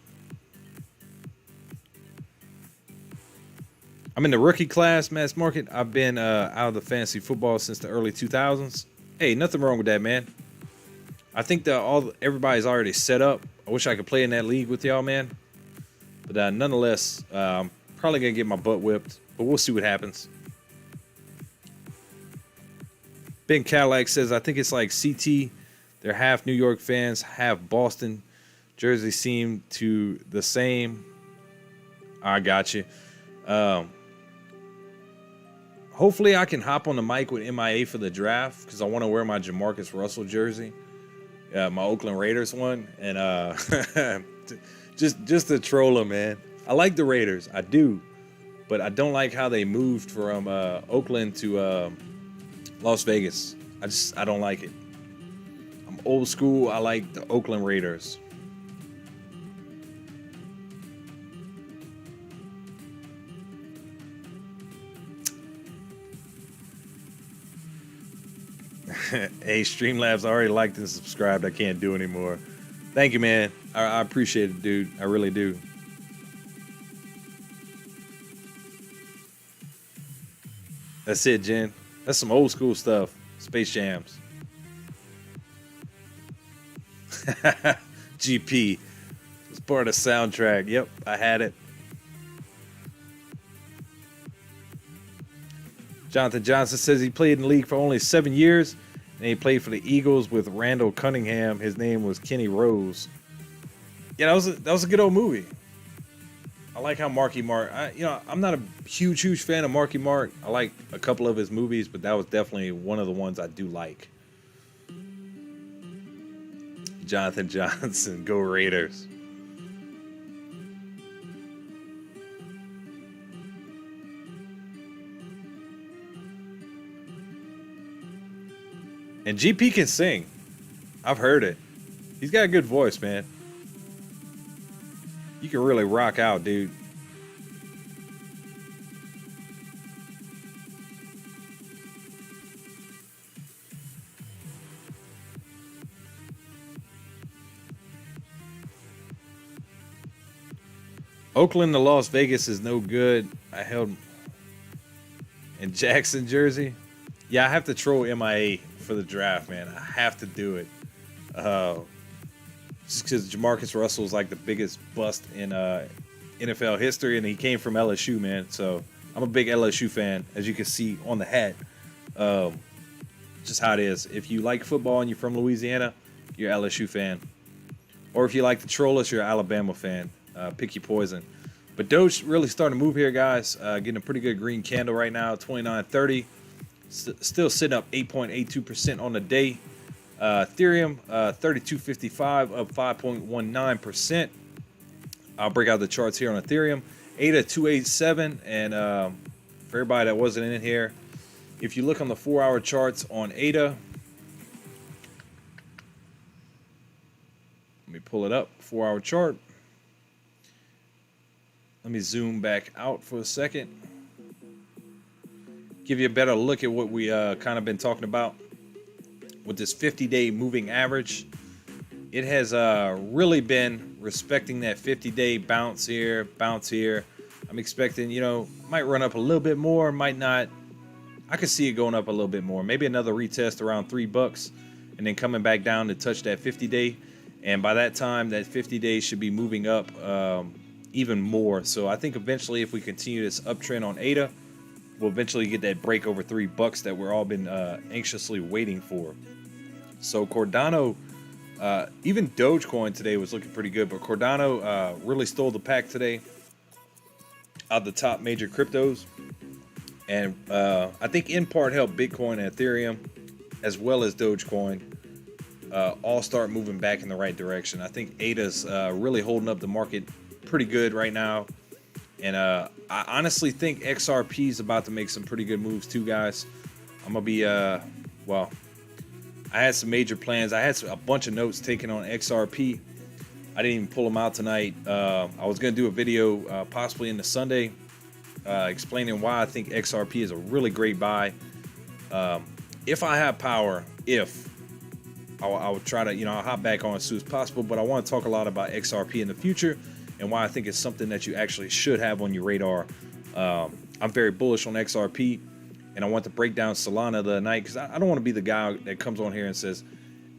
I'm in the rookie class, mass market. I've been out of the fantasy football since the early 2000s. Hey, nothing wrong with that, man. I think that everybody's already set up. I wish I could play in that league with y'all, man. But nonetheless, I'm probably gonna get my butt whipped, but we'll see what happens. Ben Cadillac says, I think it's like CT. They're half New York fans, half Boston. Jersey seem to the same. I got you. Hopefully I can hop on the mic with MIA for the draft because I want to wear my Jamarcus Russell jersey, my Oakland Raiders one, and just to troll them, man. I like the Raiders, I do, but I don't like how they moved from Oakland to Las Vegas. I don't like it. I'm old school. I like the Oakland Raiders. Hey, Streamlabs already liked and subscribed. I can't do anymore. Thank you, man. I appreciate it, dude. I really do. That's it, Jen. That's some old school stuff. Space Jams. GP. It's part of the soundtrack. Yep, I had it. Jonathan Johnson says he played in the league for only 7 years, and he played for the Eagles with Randall Cunningham. His name was Kenny Rose. Yeah, that was a good old movie. I like how Marky Mark. I'm not a huge fan of Marky Mark. I like a couple of his movies, but that was definitely one of the ones I do like. Jonathan Johnson, go Raiders. And GP can sing. I've heard it. He's got a good voice, man. You can really rock out, dude. Oakland to Las Vegas is no good. I held in Jackson, Jersey. Yeah, I have to troll MIA for the draft, man. I have to do it. Just because Jamarcus Russell is like the biggest bust in NFL history, and he came from LSU, man. So I'm a big LSU fan, as you can see on the hat. Just how it is. If you like football and you're from Louisiana, you're an LSU fan. Or if you like to troll us, you're an Alabama fan. Pick your poison. But Doge really starting to move here, guys. Getting a pretty good green candle right now, 29.30. Still sitting up 8.82% on the day. Ethereum 3255 up 5.19%. I'll break out the charts here on Ethereum. ADA 287, and for everybody that wasn't in here, if you look on the 4-hour charts on ADA, let me pull it up. 4-hour chart. Let me zoom back out for a second. Give you a better look at what we kind of been talking about with this 50-day moving average. It has really been respecting that 50-day bounce here, bounce here. I'm expecting, might run up a little bit more, might not. I could see it going up a little bit more. Maybe another retest around $3 and then coming back down to touch that 50-day. And by that time, that 50 days should be moving up even more. So I think eventually, if we continue this uptrend on ADA, we'll eventually get that break over $3 that we're all been anxiously waiting for. So Cardano, even Dogecoin today was looking pretty good, but Cardano really stole the pack today out of the top major cryptos. And I think in part helped Bitcoin and Ethereum, as well as Dogecoin, all start moving back in the right direction. I think ADA's really holding up the market pretty good right now. And I honestly think XRP is about to make some pretty good moves too, guys. I'm going to be, well, I had some major plans. I had a bunch of notes taken on XRP. I didn't even pull them out tonight. I was going to do a video possibly in the Sunday explaining why I think XRP is a really great buy. If I have power, I would try to, I'll hop back on as soon as possible, but I want to talk a lot about XRP in the future and why I think it's something that you actually should have on your radar. I'm very bullish on XRP, and I want to break down Solana the other night because I don't want to be the guy that comes on here and says,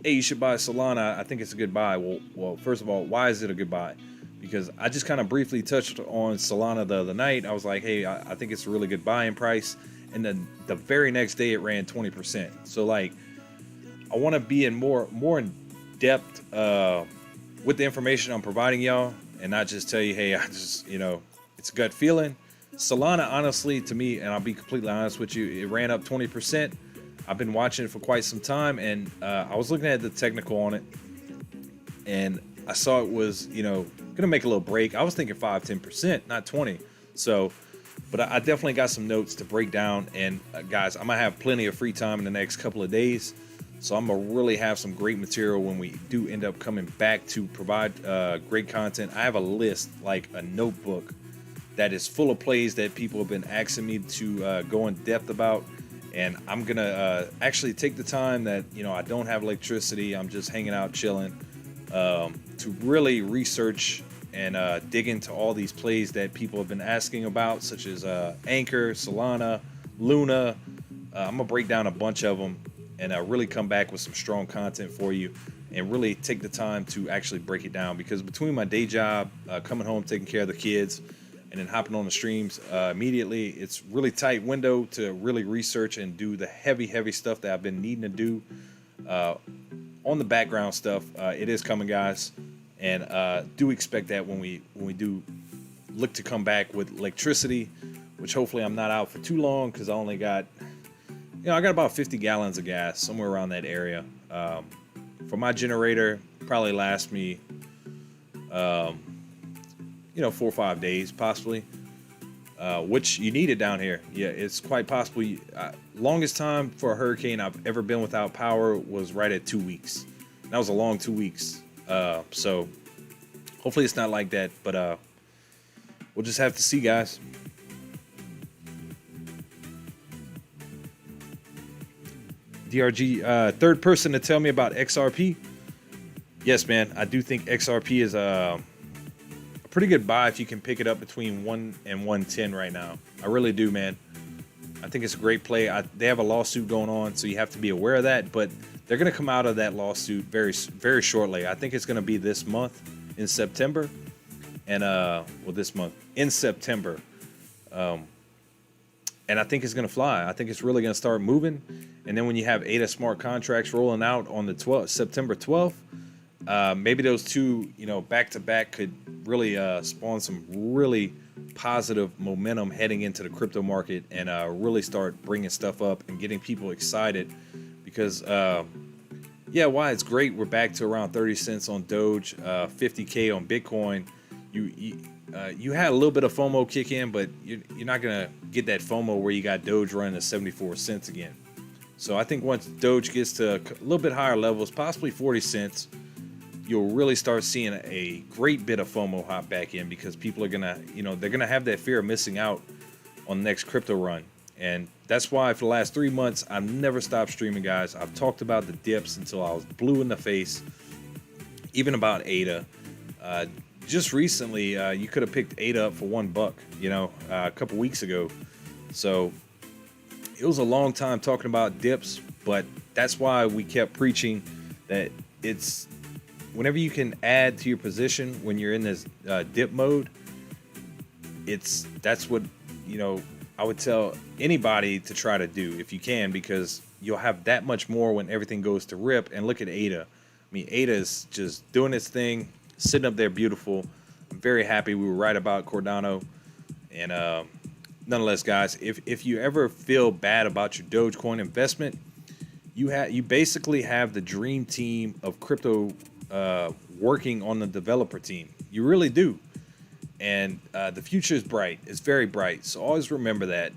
hey, you should buy Solana. I think it's a good buy. Well, first of all, why is it a good buy? Because I just kind of briefly touched on Solana the other night. I was like, hey, I think it's a really good buying price. And then the very next day it ran 20%. So like, I want to be in more in depth with the information I'm providing y'all, and not just tell you, hey, I just, it's a gut feeling. Solana, honestly, to me, and I'll be completely honest with you, it ran up 20%. I've been watching it for quite some time, and I was looking at the technical on it, and I saw it was, gonna make a little break. I was thinking 5-10%, not 20. So, but I definitely got some notes to break down, and guys, I'm gonna have plenty of free time in the next couple of days. So I'm going to really have some great material when we do end up coming back to provide great content. I have a list, like a notebook, that is full of plays that people have been asking me to go in depth about. And I'm going to actually take the time that, I don't have electricity. I'm just hanging out, chilling, to really research and dig into all these plays that people have been asking about, such as Anchor, Solana, Luna. I'm going to break down a bunch of them and really come back with some strong content for you and really take the time to actually break it down, because between my day job, coming home, taking care of the kids, and then hopping on the streams immediately, it's really tight window to really research and do the heavy stuff that I've been needing to do on the background stuff. It is coming, guys, and do expect that when we do look to come back with electricity, which hopefully I'm not out for too long, because I only got I got about 50 gallons of gas, somewhere around that area. For my generator, probably last me, 4 or 5 days, possibly, which you need it down here. Yeah, it's quite possible. Longest time for a hurricane I've ever been without power was right at 2 weeks. That was a long 2 weeks. So hopefully it's not like that, but we'll just have to see, guys. DRG, third person to tell me about XRP. Yes, man, I do think XRP is a pretty good buy if you can pick it up between 1 and 110 right now. I really do, man. I think it's a great play. They have a lawsuit going on, so you have to be aware of that, but they're going to come out of that lawsuit very, very shortly. I think it's going to be this month in September, and this month in September. And I think it's going to fly. I think it's really going to start moving. And then when you have ADA smart contracts rolling out on the September 12th, maybe those two, back to back could really spawn some really positive momentum heading into the crypto market and really start bringing stuff up and getting people excited, because Yeah, why it's great. We're back to around 30 cents on Doge, 50K on Bitcoin. You had a little bit of FOMO kick in, but you're not gonna get that FOMO where you got Doge running at 74 cents again. So I think once Doge gets to a little bit higher levels, possibly 40 cents, you'll really start seeing a great bit of FOMO hop back in, because people are gonna, they're gonna have that fear of missing out on the next crypto run. And that's why for the last 3 months, I've never stopped streaming, guys. I've talked about the dips until I was blue in the face, even about ADA. Just recently, you could have picked ADA up for $1, a couple weeks ago. So it was a long time talking about dips, but that's why we kept preaching that it's whenever you can add to your position when you're in this dip mode, that's what I would tell anybody to try to do if you can, because you'll have that much more when everything goes to rip. And look at ADA. I mean, ADA is just doing its thing, sitting up there beautiful. I'm very happy we were right about Cardano. And nonetheless, guys, if you ever feel bad about your Dogecoin investment, you basically have the dream team of crypto working on the developer team. You really do. And the future is bright. It's very bright. So always remember that.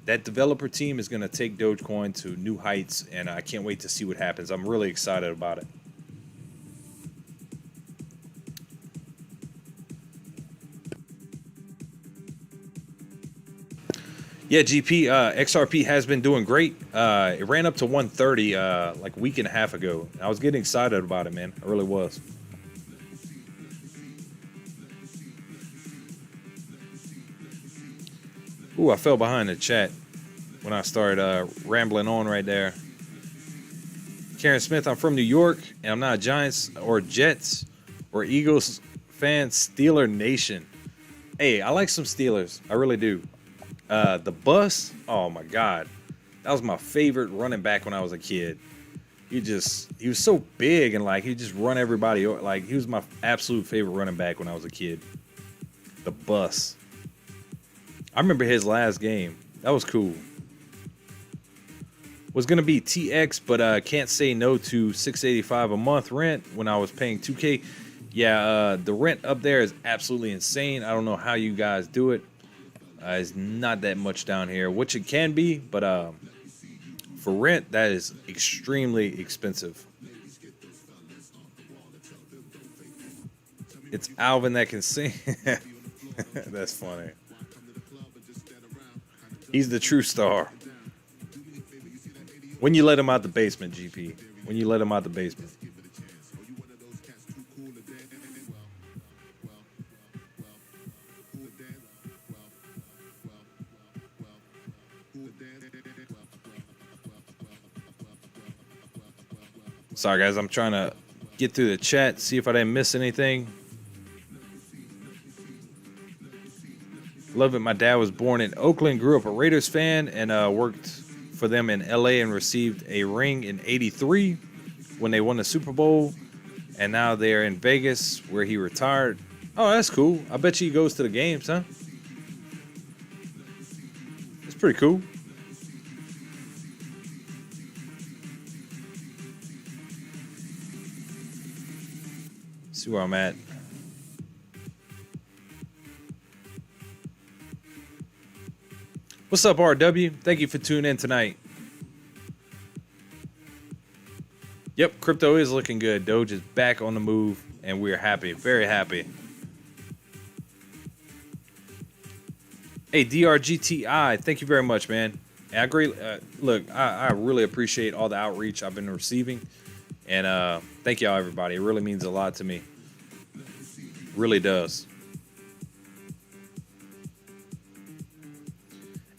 That developer team is going to take Dogecoin to new heights, and I can't wait to see what happens. I'm really excited about it. Yeah, GP, XRP has been doing great. It ran up to 130 like a week and a half ago. I was getting excited about it, man. I really was. Ooh, I fell behind the chat when I started rambling on right there. Karen Smith, I'm from New York, and I'm not a Giants or Jets or Eagles fan. Steeler Nation. Hey, I like some Steelers. I really do. The Bus, oh my God. That was my favorite running back when I was a kid. He was so big, and like he just run everybody. Like he was my absolute favorite running back when I was a kid. The Bus. I remember his last game. That was cool. Was gonna be TX, but can't say no to $685 a month rent when I was paying 2K. Yeah, the rent up there is absolutely insane. I don't know how you guys do it. It's not that much down here, which it can be, but for rent, that is extremely expensive. It's Alvin that can sing. That's funny. He's the true star. When you let him out the basement, GP. When you let him out the basement. Sorry, guys. I'm trying to get through the chat, see if I didn't miss anything. Love it. My dad was born in Oakland, grew up a Raiders fan, and worked for them in LA and received a ring in '83 when they won the Super Bowl. And now they're in Vegas where he retired. Oh, that's cool. I bet you he goes to the games, huh? It's pretty cool. See where I'm at. What's up, RW? Thank you for tuning in tonight. Yep, crypto is looking good. Doge is back on the move, and we're happy, very happy. Hey, DRGTI, thank you very much, man. And I agree. Look, I really appreciate all the outreach I've been receiving, and thank y'all, everybody. It really means a lot to me. Really does.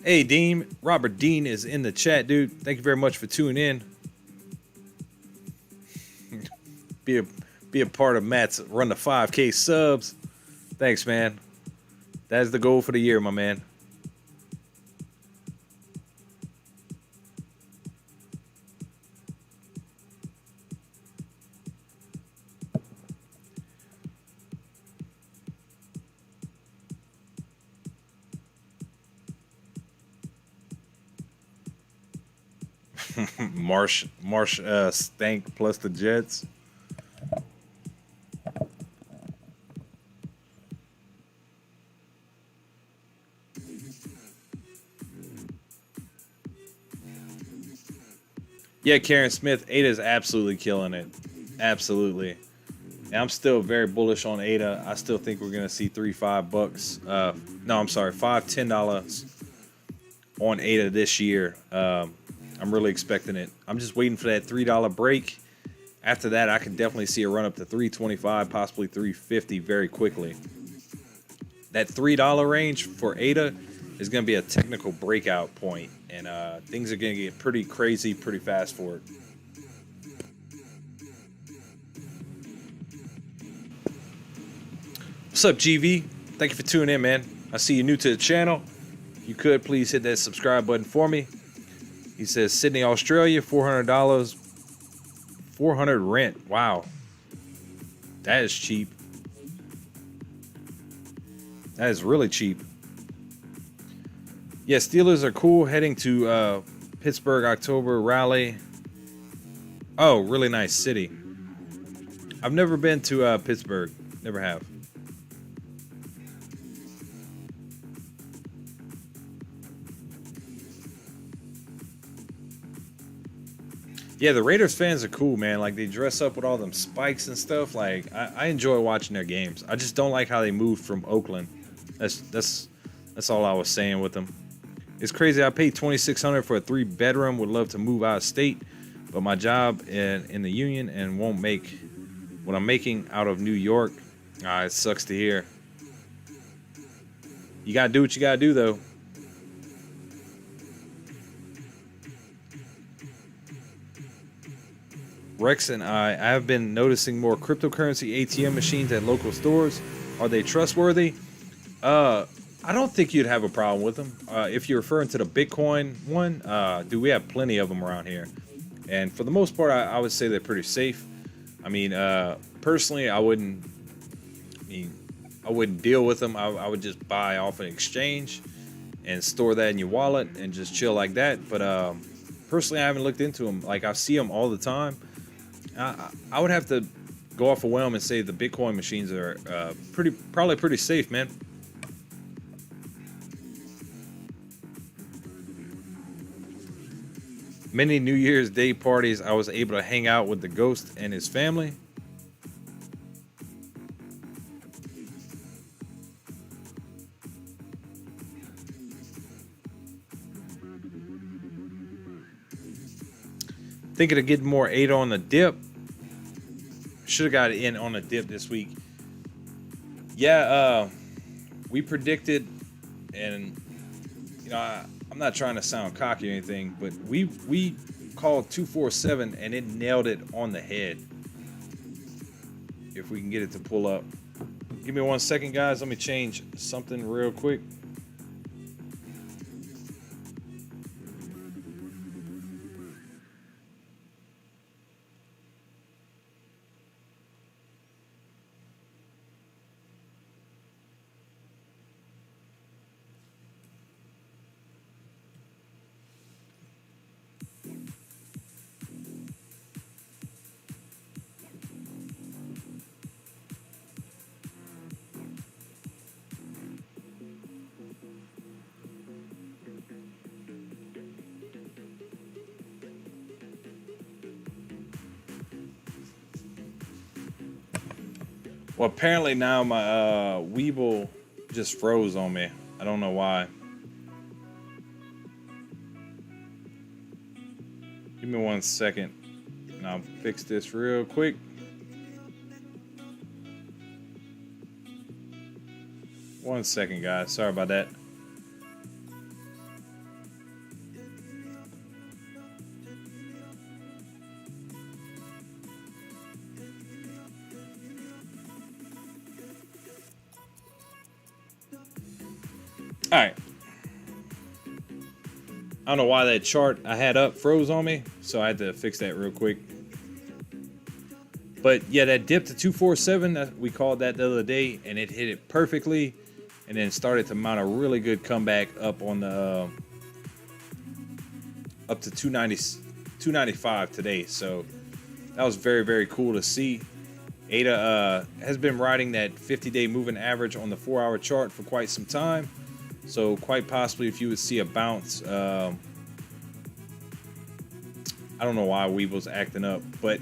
Hey, Dean. Robert Dean is in the chat, dude. Thank you very much for tuning in. Be a part of Matt's run to 5K subs. Thanks, man. That's the goal for the year, my man. Marsh Stank plus the Jets. Yeah, Karen Smith, Ada is absolutely killing it. Absolutely. And I'm still very bullish on Ada. I still think we're gonna see $3-5. No, I'm sorry, $5-10 on Ada this year. I'm really expecting it. I'm just waiting for that $3 break. After that, I can definitely see a run up to $3.25, possibly $3.50 very quickly. That $3 range for Ada is going to be a technical breakout point, and things are going to get pretty crazy pretty fast for it. What's up, GV? Thank you for tuning in, man. I see you're new to the channel. If you could, please hit that subscribe button for me. He says, Sydney, Australia, $400, 400 rent. Wow. That is cheap. That is really cheap. Yeah, Steelers are cool. Heading to Pittsburgh, October, Raleigh. Oh, really nice city. I've never been to Pittsburgh. Never have. Yeah, the Raiders fans are cool, man. Like, they dress up with all them spikes and stuff. Like, I enjoy watching their games. I just don't like how they moved from Oakland. That's all I was saying with them. It's crazy. I paid $2,600 for a 3-bedroom. Would love to move out of state, but my job in the union and won't make what I'm making out of New York. It sucks to hear. You gotta do what you gotta do, though. Rex and I have been noticing more cryptocurrency ATM machines at local stores. Are they trustworthy? I don't think you'd have a problem with them. If you're referring to the Bitcoin one, we have plenty of them around here. And for the most part, I would say they're pretty safe. I mean, personally, I wouldn't deal with them. I would just buy off an exchange and store that in your wallet and just chill like that. But personally, I haven't looked into them. Like, I see them all the time. I would have to go off a whim and say the Bitcoin machines are probably pretty safe, man. Many New Year's Day parties, I was able to hang out with the ghost and his family. Thinking of getting more 8 on the dip. Should have got it in on the dip this week. Yeah, we predicted, and you know, I'm not trying to sound cocky or anything, but we called 247 and it nailed it on the head. If we can get it to pull up. Give me 1 second, guys. Let me change something real quick. Well, apparently now my Weeble just froze on me. I don't know why. Give me 1 second, and I'll fix this real quick. One second, guys. Sorry about that. All right. I don't know why that chart I had up froze on me, so I had to fix that real quick. But yeah, that dip to 247, we called that the other day, and it hit it perfectly, and then started to mount a really good comeback up on the up to 290, 295 today. So that was very, very cool to see. ADA has been riding that 50-day moving average on the 4-hour chart for quite some time. So quite possibly if you would see a bounce, I don't know why Weeble's acting up, but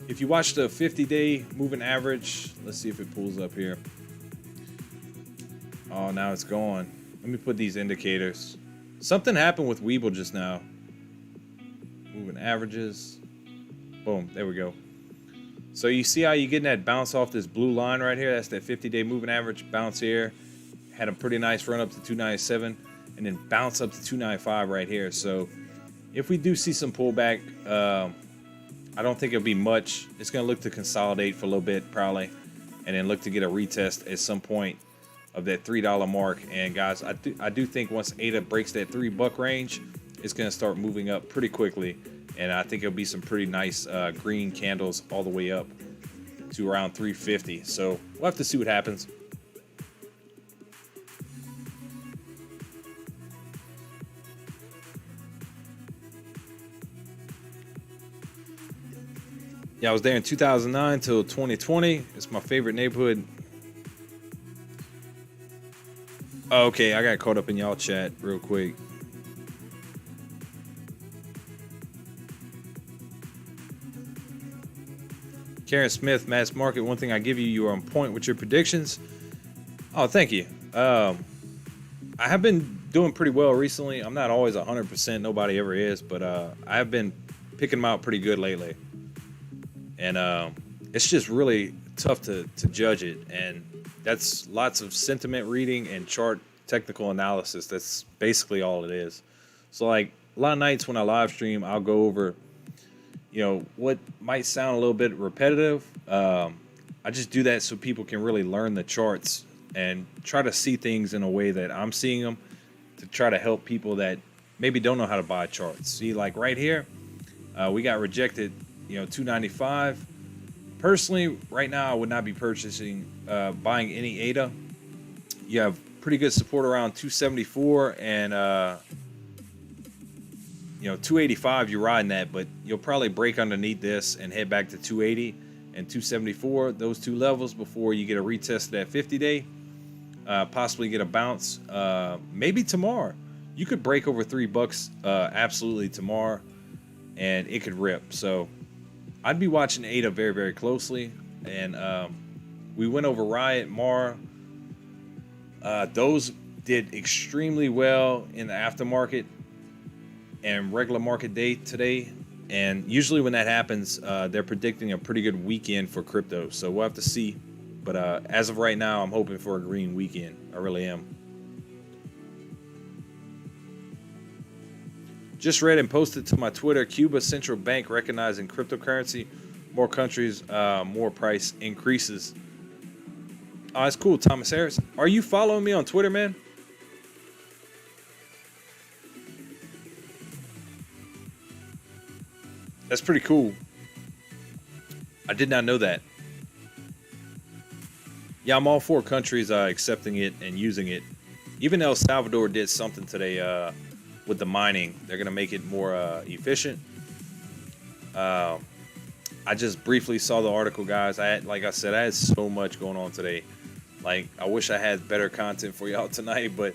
if you watch the 50-day moving average, let's see if it pulls up here. Oh, now it's gone. Let me put these indicators. Something happened with Weeble just now. Moving averages. Boom, there we go. So you see how you're getting that bounce off this blue line right here? That's that 50-day moving average bounce here. Had a pretty nice run up to 297 and then bounce up to 295 right here. So if we do see some pullback, I don't think it'll be much. It's going to look to consolidate for a little bit probably and then look to get a retest at some point of that $3 mark. And guys, I do think once ADA breaks that $3 range, it's going to start moving up pretty quickly. And I think it'll be some pretty nice green candles all the way up to around 350. So we'll have to see what happens. Yeah, I was there in 2009 till 2020. It's my favorite neighborhood. Oh, okay, I got caught up in y'all chat real quick. Karen Smith, Mass Market. One thing I give you, you are on point with your predictions. Oh, thank you. I have been doing pretty well recently. I'm not always 100%. Nobody ever is, but I have been picking them out pretty good lately. And it's just really tough to judge it. And that's lots of sentiment reading and chart technical analysis. That's basically all it is. So like a lot of nights when I live stream, I'll go over, you know, what might sound a little bit repetitive. I just do that so people can really learn the charts and try to see things in a way that I'm seeing them, to try to help people that maybe don't know how to buy charts. See, like right here, we got rejected, you know, 295. Personally, right now, I would not be purchasing, buying any ADA. You have pretty good support around 274 and, you know, 285, you're riding that, but you'll probably break underneath this and head back to 280 and 274, those two levels before you get a retest of that 50-day, possibly get a bounce. Maybe tomorrow. You could break over $3 absolutely tomorrow, and it could rip. So I'd be watching ADA very, very closely. And we went over Riot, Mar. Those did extremely well in the aftermarket and regular market day today. And usually when that happens, they're predicting a pretty good weekend for crypto. So we'll have to see. But as of right now, I'm hoping for a green weekend. I really am. Just read and posted to my Twitter, Cuba Central Bank recognizing cryptocurrency. More countries, more price increases. Oh, that's cool, Thomas Harris. Are you following me on Twitter, man? That's pretty cool. I did not know that. Yeah, I'm all for countries accepting it and using it. Even El Salvador did something today with the mining. They're going to make it more efficient. I just briefly saw the article, guys. Like I said, I had so much going on today. Like, I wish I had better content for y'all tonight, but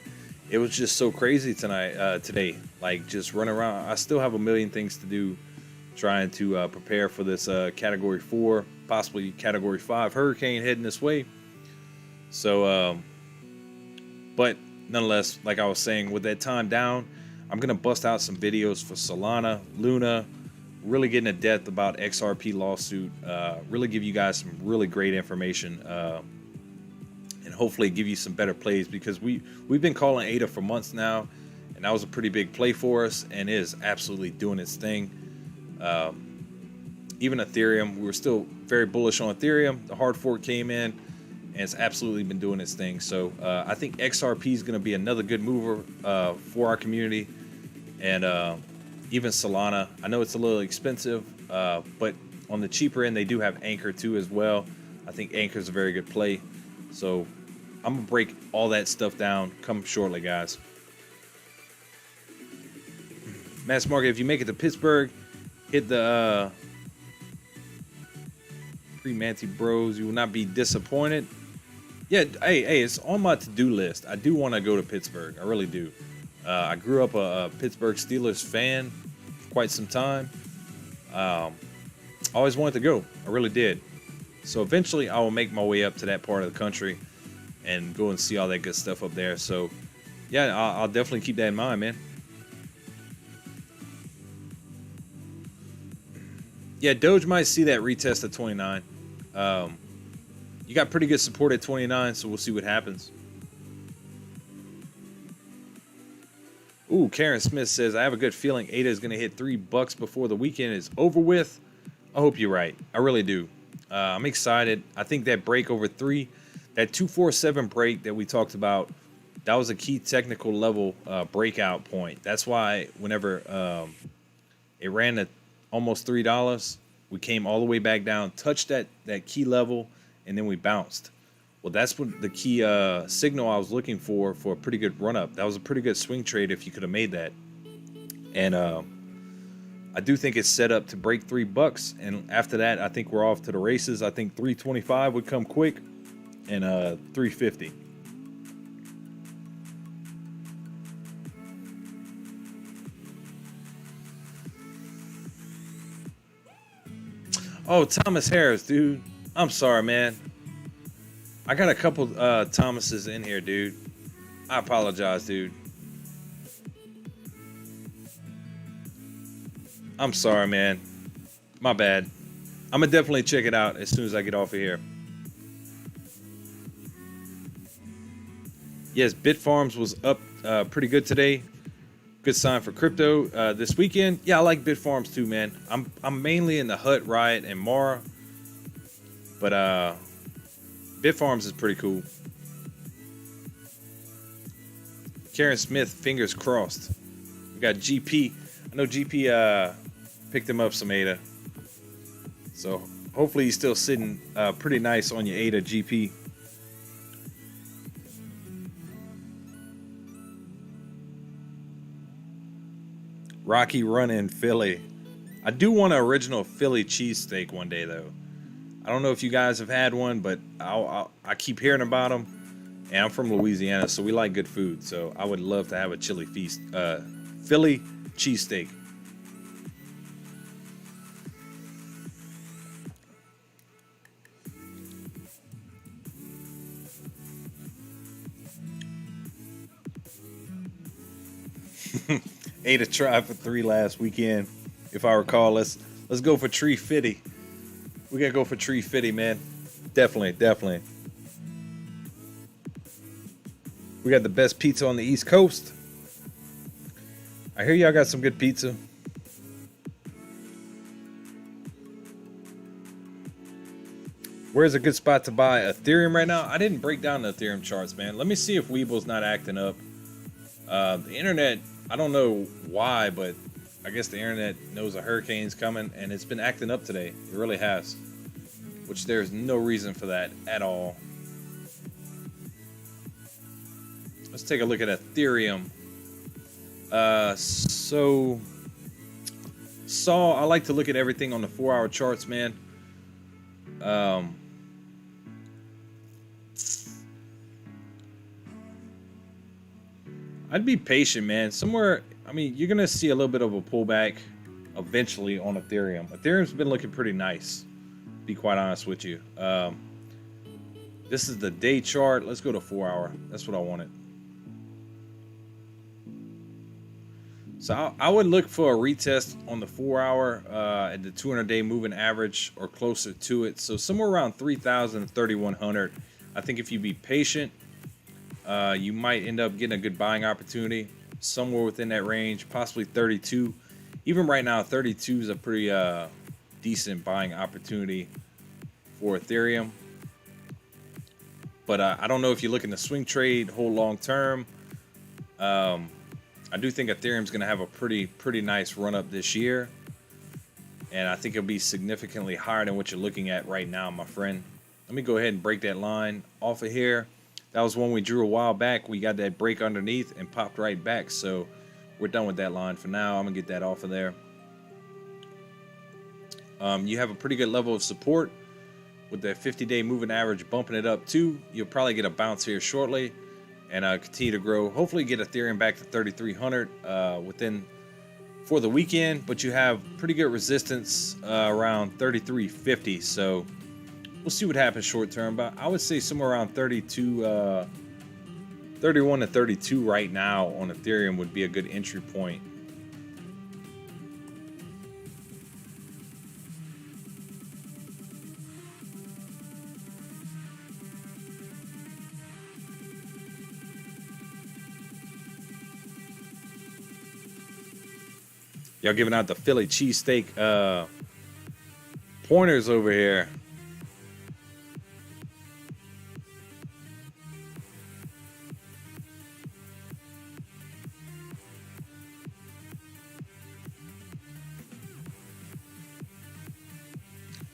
it was just so crazy today. Like, just running around. I still have a million things to do, trying to prepare for this Category 4, possibly Category 5 hurricane heading this way. So, but nonetheless, like I was saying, with that time down, I'm going to bust out some videos for Solana, Luna, really getting in depth about XRP lawsuit, really give you guys some really great information, and hopefully give you some better plays, because we've been calling ADA for months now, and that was a pretty big play for us, and it is absolutely doing its thing. Even Ethereum, we were still very bullish on Ethereum. The hard fork came in, and it's absolutely been doing its thing. So I think XRP is going to be another good mover for our community. And even Solana, I know it's a little expensive, but on the cheaper end, they do have Anchor too as well. I think Anchor is a very good play. So I'm going to break all that stuff down. Come shortly, guys. Mass Market, if you make it to Pittsburgh, hit the pre-Manti Bros. You will not be disappointed. Yeah, hey, it's on my to-do list. I do want to go to Pittsburgh. I really do. I grew up a Pittsburgh Steelers fan for quite some time. I always wanted to go. I really did. So eventually I will make my way up to that part of the country and go and see all that good stuff up there. So yeah, I'll definitely keep that in mind, man. Yeah, Doge might see that retest at 29. You got pretty good support at 29, so we'll see what happens. Ooh, Karen Smith says, I have a good feeling ADA is going to hit $3 before the weekend is over with. I hope you're right. I really do. I'm excited. I think that break over 3, that 247 break that we talked about, that was a key technical level breakout point. That's why whenever it ran at almost $3, we came all the way back down, touched that key level, and then we bounced. Well, that's what the key signal I was looking for a pretty good run up. That was a pretty good swing trade if you could have made that. And I do think it's set up to break $3. And after that, I think we're off to the races. I think 325 would come quick, and 350. Oh, Thomas Harris, dude. I'm sorry, man. I got a couple Thomases in here, dude. I apologize, dude. I'm sorry, man. My bad. I'm going to definitely check it out as soon as I get off of here. Yes, Bitfarms was up pretty good today. Good sign for crypto this weekend. Yeah, I like Bitfarms too, man. I'm mainly in the Hut, Riot, and Mara. But Bitfarms is pretty cool. Karen Smith, fingers crossed. We got GP. I know GP picked him up some ADA. So hopefully he's still sitting pretty nice on your ADA, GP. Rocky Run in Philly. I do want an original Philly cheesesteak one day, though. I don't know if you guys have had one, but I keep hearing about them. And I'm from Louisiana, so we like good food. So I would love to have a chili feast. Philly cheesesteak. Ate a try for 3 last weekend, if I recall. Let's go for Tree Fitty. We gotta go for Tree Fitty, man. Definitely. We got the best pizza on the East Coast. I hear y'all got some good pizza. Where's a good spot to buy Ethereum right now? I didn't break down the Ethereum charts, man. Let me see if Weeble's not acting up. The internet, I don't know why, but I guess the internet knows a hurricane's coming, and it's been acting up today. It really has. Which there's no reason for that at all. Let's take a look at Ethereum. I like to look at everything on the 4-hour charts, man. I'd be patient, man. Somewhere, I mean, you're going to see a little bit of a pullback eventually on Ethereum. Ethereum's been looking pretty nice, to be quite honest with you. This is the day chart. Let's go to 4-hour. That's what I wanted. So I would look for a retest on the 4-hour at the 200-day moving average or closer to it. So somewhere around 3,000 to 3,100. I think if you be patient, you might end up getting a good buying opportunity somewhere within that range, possibly 32. Even right now, 32 is a pretty decent buying opportunity for Ethereum. But I don't know if you're looking to swing trade, hold long term. I do think Ethereum's going to have a pretty nice run up this year. And I think it'll be significantly higher than what you're looking at right now, my friend. Let me go ahead and break that line off of here. That was one we drew a while back. We got that break underneath and popped right back. So we're done with that line for now. I'm going to get that off of there. You have a pretty good level of support with the 50-day moving average bumping it up too. You'll probably get a bounce here shortly and continue to grow. Hopefully get Ethereum back to 3,300 within for the weekend, but you have pretty good resistance around 3,350. So we'll see what happens short term, but I would say somewhere around 32, 31 to 32 right now on Ethereum would be a good entry point. Y'all giving out the Philly cheesesteak pointers over here.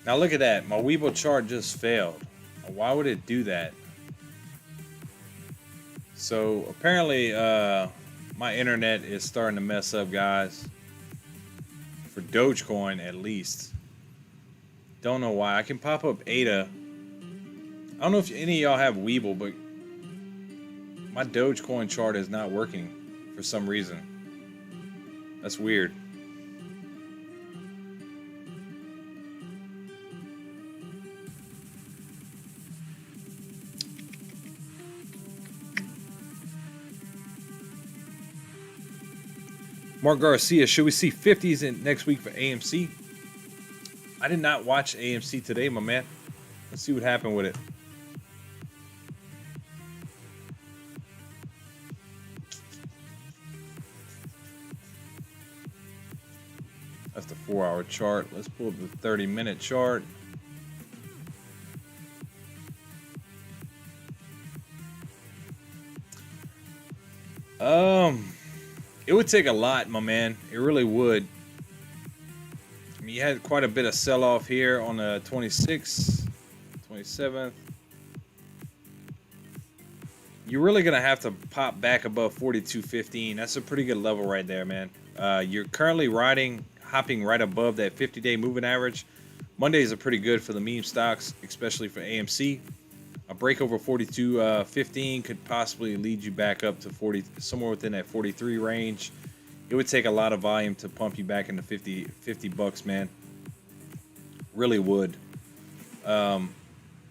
Now look at that. My Weeble chart just failed. Why would it do that? So apparently my internet is starting to mess up, guys. For Dogecoin, at least. Don't know why. I can pop up ADA. I don't know if any of y'all have Weeble, but my Dogecoin chart is not working for some reason. That's weird. Mark Garcia, should we see 50s in next week for AMC? I did not watch AMC today, my man. Let's see what happened with it. That's the 4-hour chart. Let's pull up the 30-minute chart. It would take a lot, my man. It really would. I mean, you had quite a bit of sell-off here on the 26th, 27th. You're really going to have to pop back above 42.15. That's a pretty good level right there, man. You're currently hopping right above that 50-day moving average. Mondays are pretty good for the meme stocks, especially for AMC. A break over 42.15 could possibly lead you back up to 40, somewhere within that 43 range. It would take a lot of volume to pump you back into 50 bucks, man. Really would.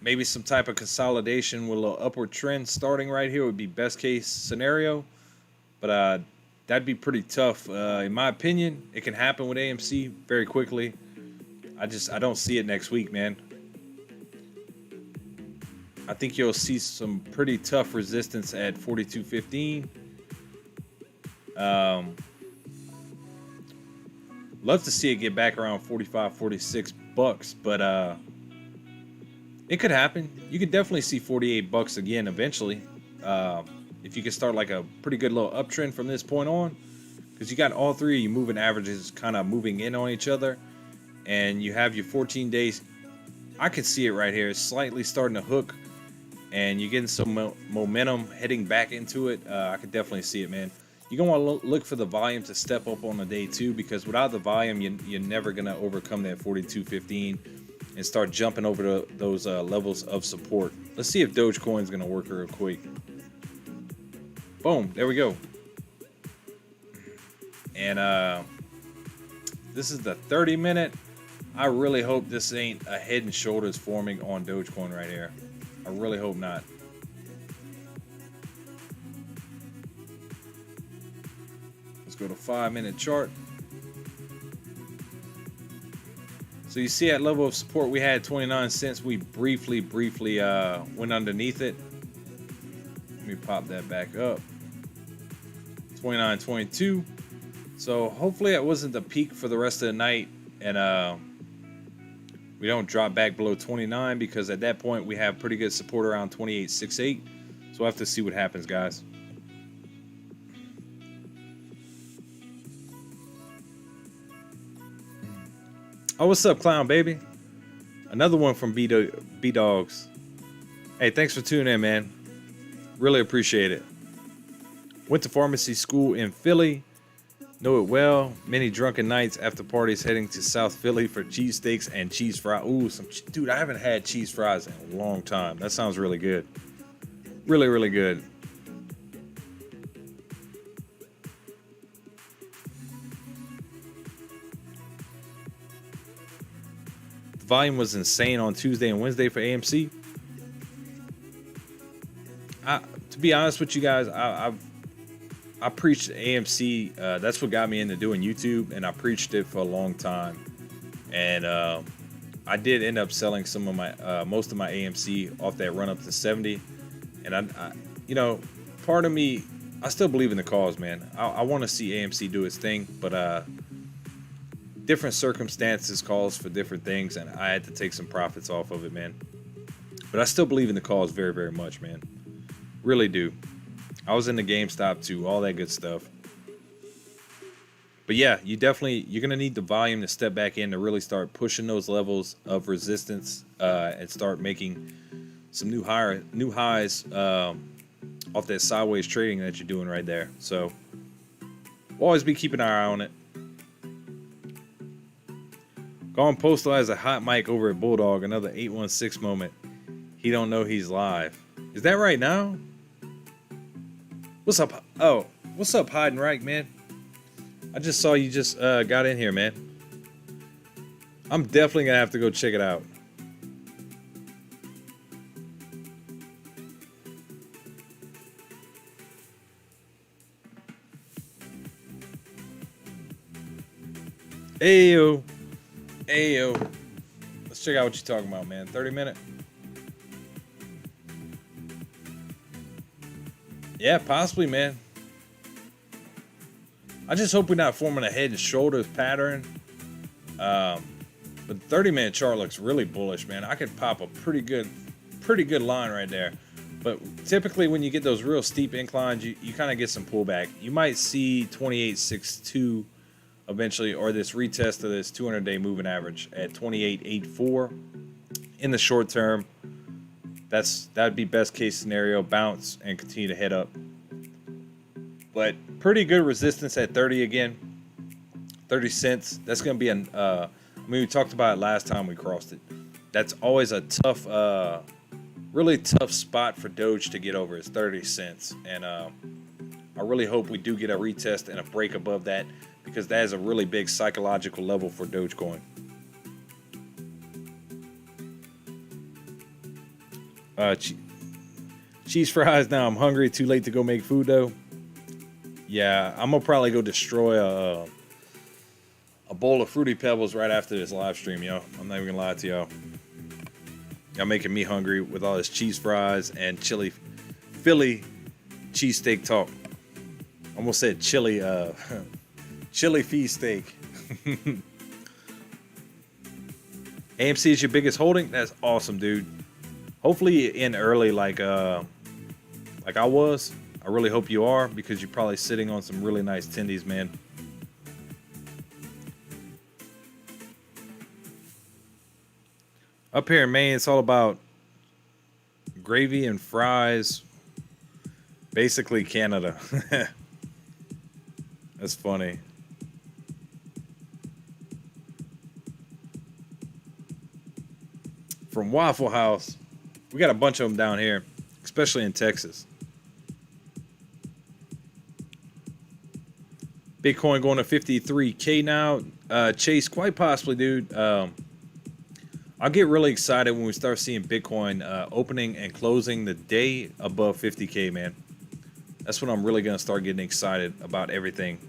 Maybe some type of consolidation with a little upward trend starting right here would be best case scenario. But that'd be pretty tough. In my opinion, it can happen with AMC very quickly. I don't see it next week, man. I think you'll see some pretty tough resistance at 42.15. Love to see it get back around 45, 46 bucks, but it could happen. You could definitely see 48 bucks again eventually. If you can start like a pretty good little uptrend from this point on, because you got all three of you moving averages kind of moving in on each other, and you have your 14 days. I could see it right here. It's slightly starting to hook, and you're getting some momentum heading back into it. I could definitely see it, man. You're going to want to look for the volume to step up on the day too, because without the volume, you're never going to overcome that 42.15 and start jumping over those levels of support. Let's see if Dogecoin is going to work real quick. Boom, there we go. And this is the 30-minute. I really hope this ain't a head and shoulders forming on Dogecoin right here. I really hope not. Let's go to 5-minute chart. So you see at level of support we had 29 cents. We briefly went underneath it. Let me pop that back up. 29.22. So hopefully that wasn't the peak for the rest of the night, and we don't drop back below 29, because at that point we have pretty good support around 28.68. So we'll have to see what happens, guys. Oh, what's up, Clown Baby? Another one from B-Dogs. Hey, thanks for tuning in, man. Really appreciate it. Went to pharmacy school in Philly. Know it well. Many drunken nights after parties heading to South Philly for cheesesteaks and cheese fries. Ooh, dude, I haven't had cheese fries in a long time. That sounds really good. Really, really good. The volume was insane on Tuesday and Wednesday for AMC. To be honest with you guys, I preached AMC. That's what got me into doing YouTube, and I preached it for a long time. And I did end up selling some of my most of my AMC off that run up to 70. And I you know, part of me, I still believe in the cause, man. I want to see AMC do its thing, but different circumstances calls for different things, and I had to take some profits off of it, man. But I still believe in the cause very, very much, man. Really do. I was in the GameStop too, all that good stuff. But yeah, you're gonna need the volume to step back in to really start pushing those levels of resistance and start making some new highs off that sideways trading that you're doing right there. So we'll always be keeping our eye on it. Gone Postal has a hot mic over at Bulldog, another 816 moment. He don't know he's live. Is that right now? What's up? Oh, what's up, Heidenreich, man? I just saw you just got in here, man. I'm definitely gonna have to go check it out. Ayo. Ayo. Let's check out what you're talking about, man. 30 minute. Yeah, possibly, man. I just hope we're not forming a head and shoulders pattern. But the 30-minute chart looks really bullish, man. I could pop a pretty good line right there. But typically when you get those real steep inclines, you kind of get some pullback. You might see 28.62 eventually, or this retest of this 200-day moving average at 28.84 in the short term. That'd be best case scenario, bounce and continue to head up. But pretty good resistance at 30 again, 30 cents. That's going to be we talked about it last time we crossed it. That's always a tough, really tough spot for Doge to get over is 30 cents. And I really hope we do get a retest and a break above that, because that is a really big psychological level for Dogecoin. Cheese fries now. I'm hungry. Too late to go make food though. Yeah, I'm gonna probably go destroy a bowl of Fruity Pebbles right after this live stream, yo. I'm not even gonna lie to y'all. Y'all making me hungry with all this cheese fries and Philly cheesesteak talk. Almost said chili feast steak. AMC is your biggest holding? That's awesome, dude. Hopefully in early like I was. I really hope you are, because you're probably sitting on some really nice tendies, man. Up here in Maine, it's all about gravy and fries. Basically Canada. That's funny. From Waffle House. We got a bunch of them down here, especially in Texas. Bitcoin going to 53K now. Chase, quite possibly, dude. I'll get really excited when we start seeing Bitcoin opening and closing the day above 50K, man. That's when I'm really going to start getting excited about everything.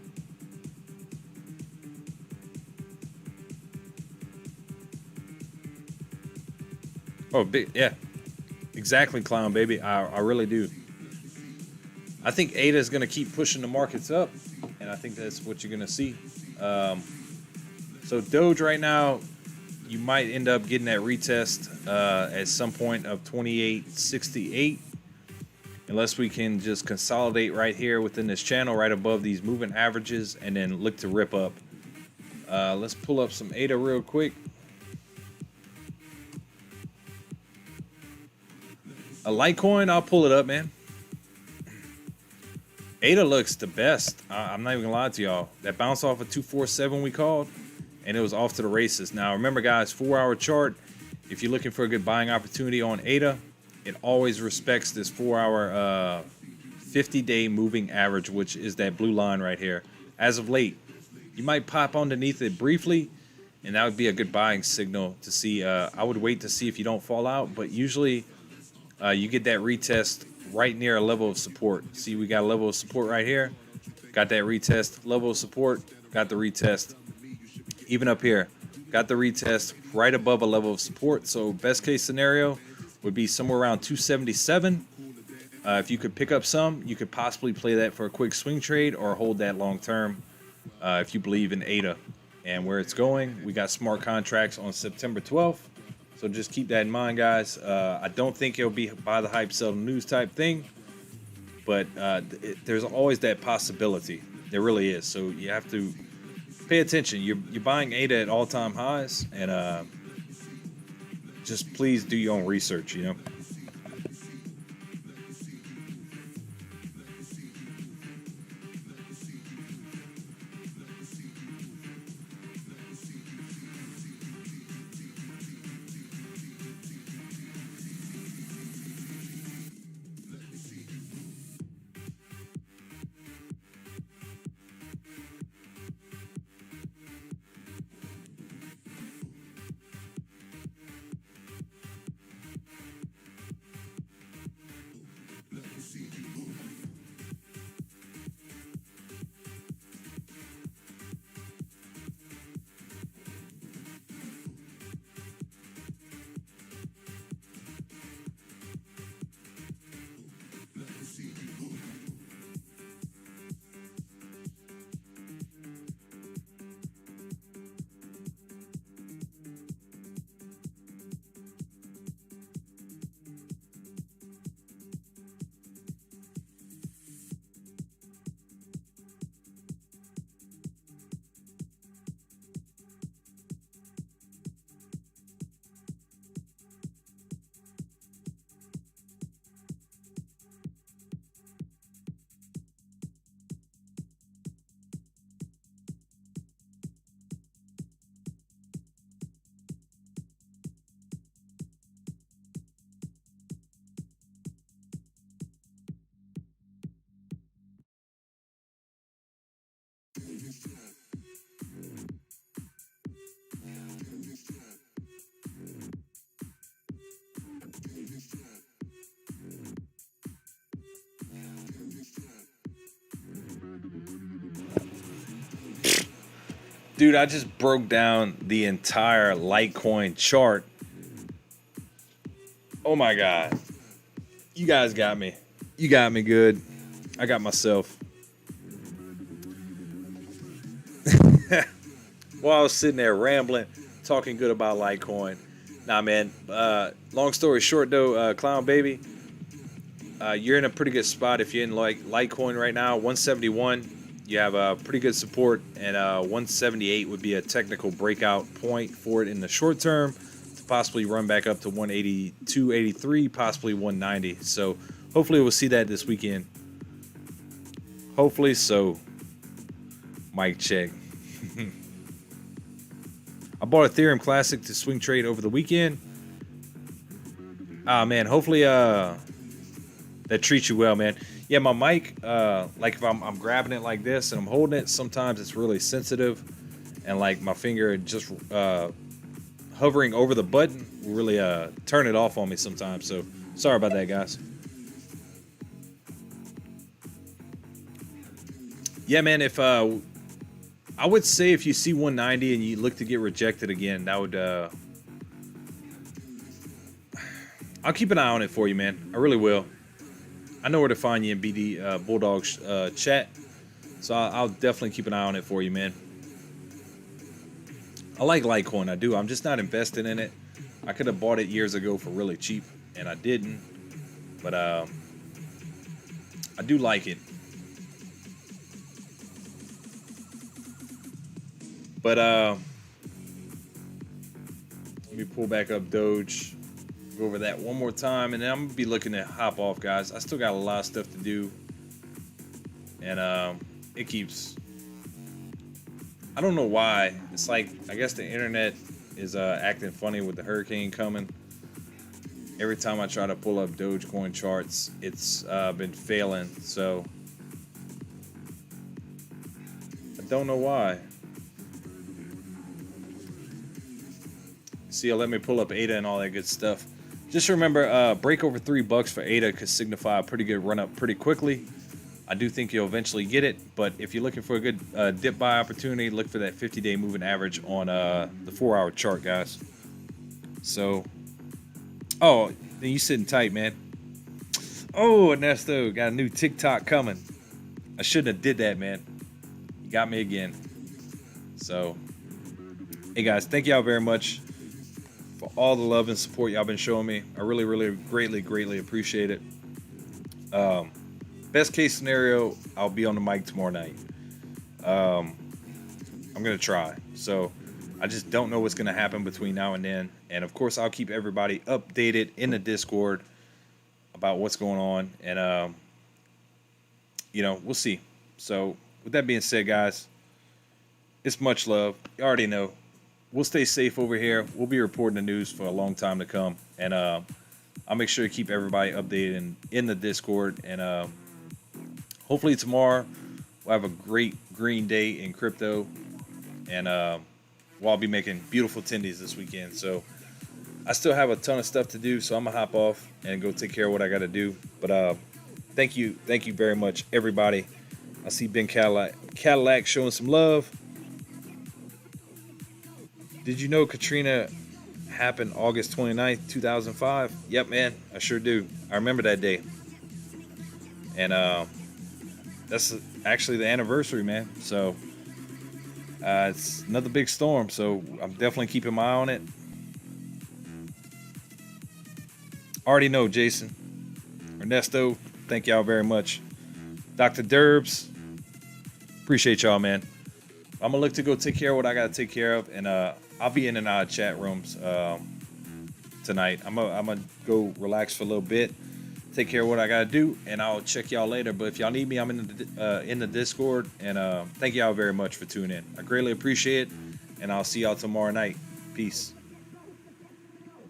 Oh, yeah. Exactly, Clown Baby. I really do. I think ADA is going to keep pushing the markets up, and I think that's what you're going to see. So Doge right now, you might end up getting that retest at some point of 28.68, unless we can just consolidate right here within this channel, right above these moving averages, and then look to rip up. Let's pull up some ADA real quick. A Litecoin, I'll pull it up, man. ADA looks the best. I'm not even gonna lie to y'all. That bounce off of 247 we called, and it was off to the races. Now remember, guys, 4-hour chart. If you're looking for a good buying opportunity on ADA, it always respects this 4-hour 50-day moving average, which is that blue line right here. As of late, you might pop underneath it briefly, and that would be a good buying signal to see. I would wait to see if you don't fall out, but usually you get that retest right near a level of support. See, we got a level of support right here. Got that retest, level of support, got the retest. Even up here, got the retest right above a level of support. So best case scenario would be somewhere around 277. If you could pick up some, you could possibly play that for a quick swing trade or hold that long term if you believe in ADA and where it's going. We got smart contracts on September 12th. So just keep that in mind, guys. I don't think it'll be buy the hype, sell the news type thing, but there's always that possibility. There really is. So you have to pay attention. You're buying ADA at all-time highs, and just please do your own research, you know. Dude, I just broke down the entire Litecoin chart. Oh my God. You guys got me. You got me good. I got myself. While I was sitting there rambling, talking good about Litecoin. Nah, man. Long story short, though, Clown Baby, you're in a pretty good spot if you're in like Litecoin right now. 171. You have a pretty good support, and 178 would be a technical breakout point for it in the short term to possibly run back up to 182, 83, possibly 190. So hopefully we'll see that this weekend. Hopefully so. Mic check. I bought Ethereum Classic to swing trade over the weekend. Ah, man, hopefully that treats you well, man. Yeah, my mic, like if I'm grabbing it like this and I'm holding it, sometimes it's really sensitive, and like my finger just hovering over the button will really turn it off on me sometimes. So sorry about that, guys. Yeah, man, if I would say if you see 190 and you look to get rejected again, that would I'll keep an eye on it for you, man. I really will. I know where to find you in BD Bulldog's chat, so I'll definitely keep an eye on it for you, man. I like Litecoin, I do. I'm just not invested in it. I could have bought it years ago for really cheap, and I didn't. But I do like it. But let me pull back up Doge. Go over that one more time, and then I'm gonna be looking to hop off, guys. I still got a lot of stuff to do. and it keeps. I don't know why. It's like I guess the internet is acting funny with the hurricane coming. Every time I try to pull up Dogecoin charts, it's been failing. So I don't know why. See, let me pull up ADA and all that good stuff. Just remember, break over $3 for ADA could signify a pretty good run up pretty quickly. I do think you'll eventually get it, but if you're looking for a good dip buy opportunity, look for that 50-day moving average on the 4-hour chart, guys. So, oh, then you sitting tight, man. Oh, Ernesto got a new TikTok coming. I shouldn't have did that, man. You got me again. So, hey guys, thank y'all very much for all the love and support y'all been showing me. I really, really, greatly appreciate it. Best case scenario, I'll be on the mic tomorrow night. I'm gonna try. So I just don't know what's gonna happen between now and then. And of course, I'll keep everybody updated in the Discord about what's going on. And we'll see. So with that being said, guys, it's much love. You already know. We'll stay safe over here. We'll be reporting the news for a long time to come. And I'll make sure to keep everybody updated in the Discord. And hopefully tomorrow we'll have a great green day in crypto. And we'll all be making beautiful tendies this weekend. So I still have a ton of stuff to do. So I'm going to hop off and go take care of what I got to do. But thank you very much, everybody. I see Ben Cadillac showing some love. Did you know Katrina happened August 29th, 2005? Yep, man, I sure do. I remember that day. And that's actually the anniversary, man. So it's another big storm, so I'm definitely keeping my eye on it. Already know, Jason. Ernesto, thank y'all very much. Dr. Derbs, appreciate y'all, man. I'm going to look to go take care of what I got to take care of, and I'll be in and out of chat rooms tonight. I'm gonna go relax for a little bit, take care of what I gotta do, and I'll check y'all later. But if y'all need me, I'm in the Discord, and thank y'all very much for tuning in. I greatly appreciate it, and I'll see y'all tomorrow night. Peace.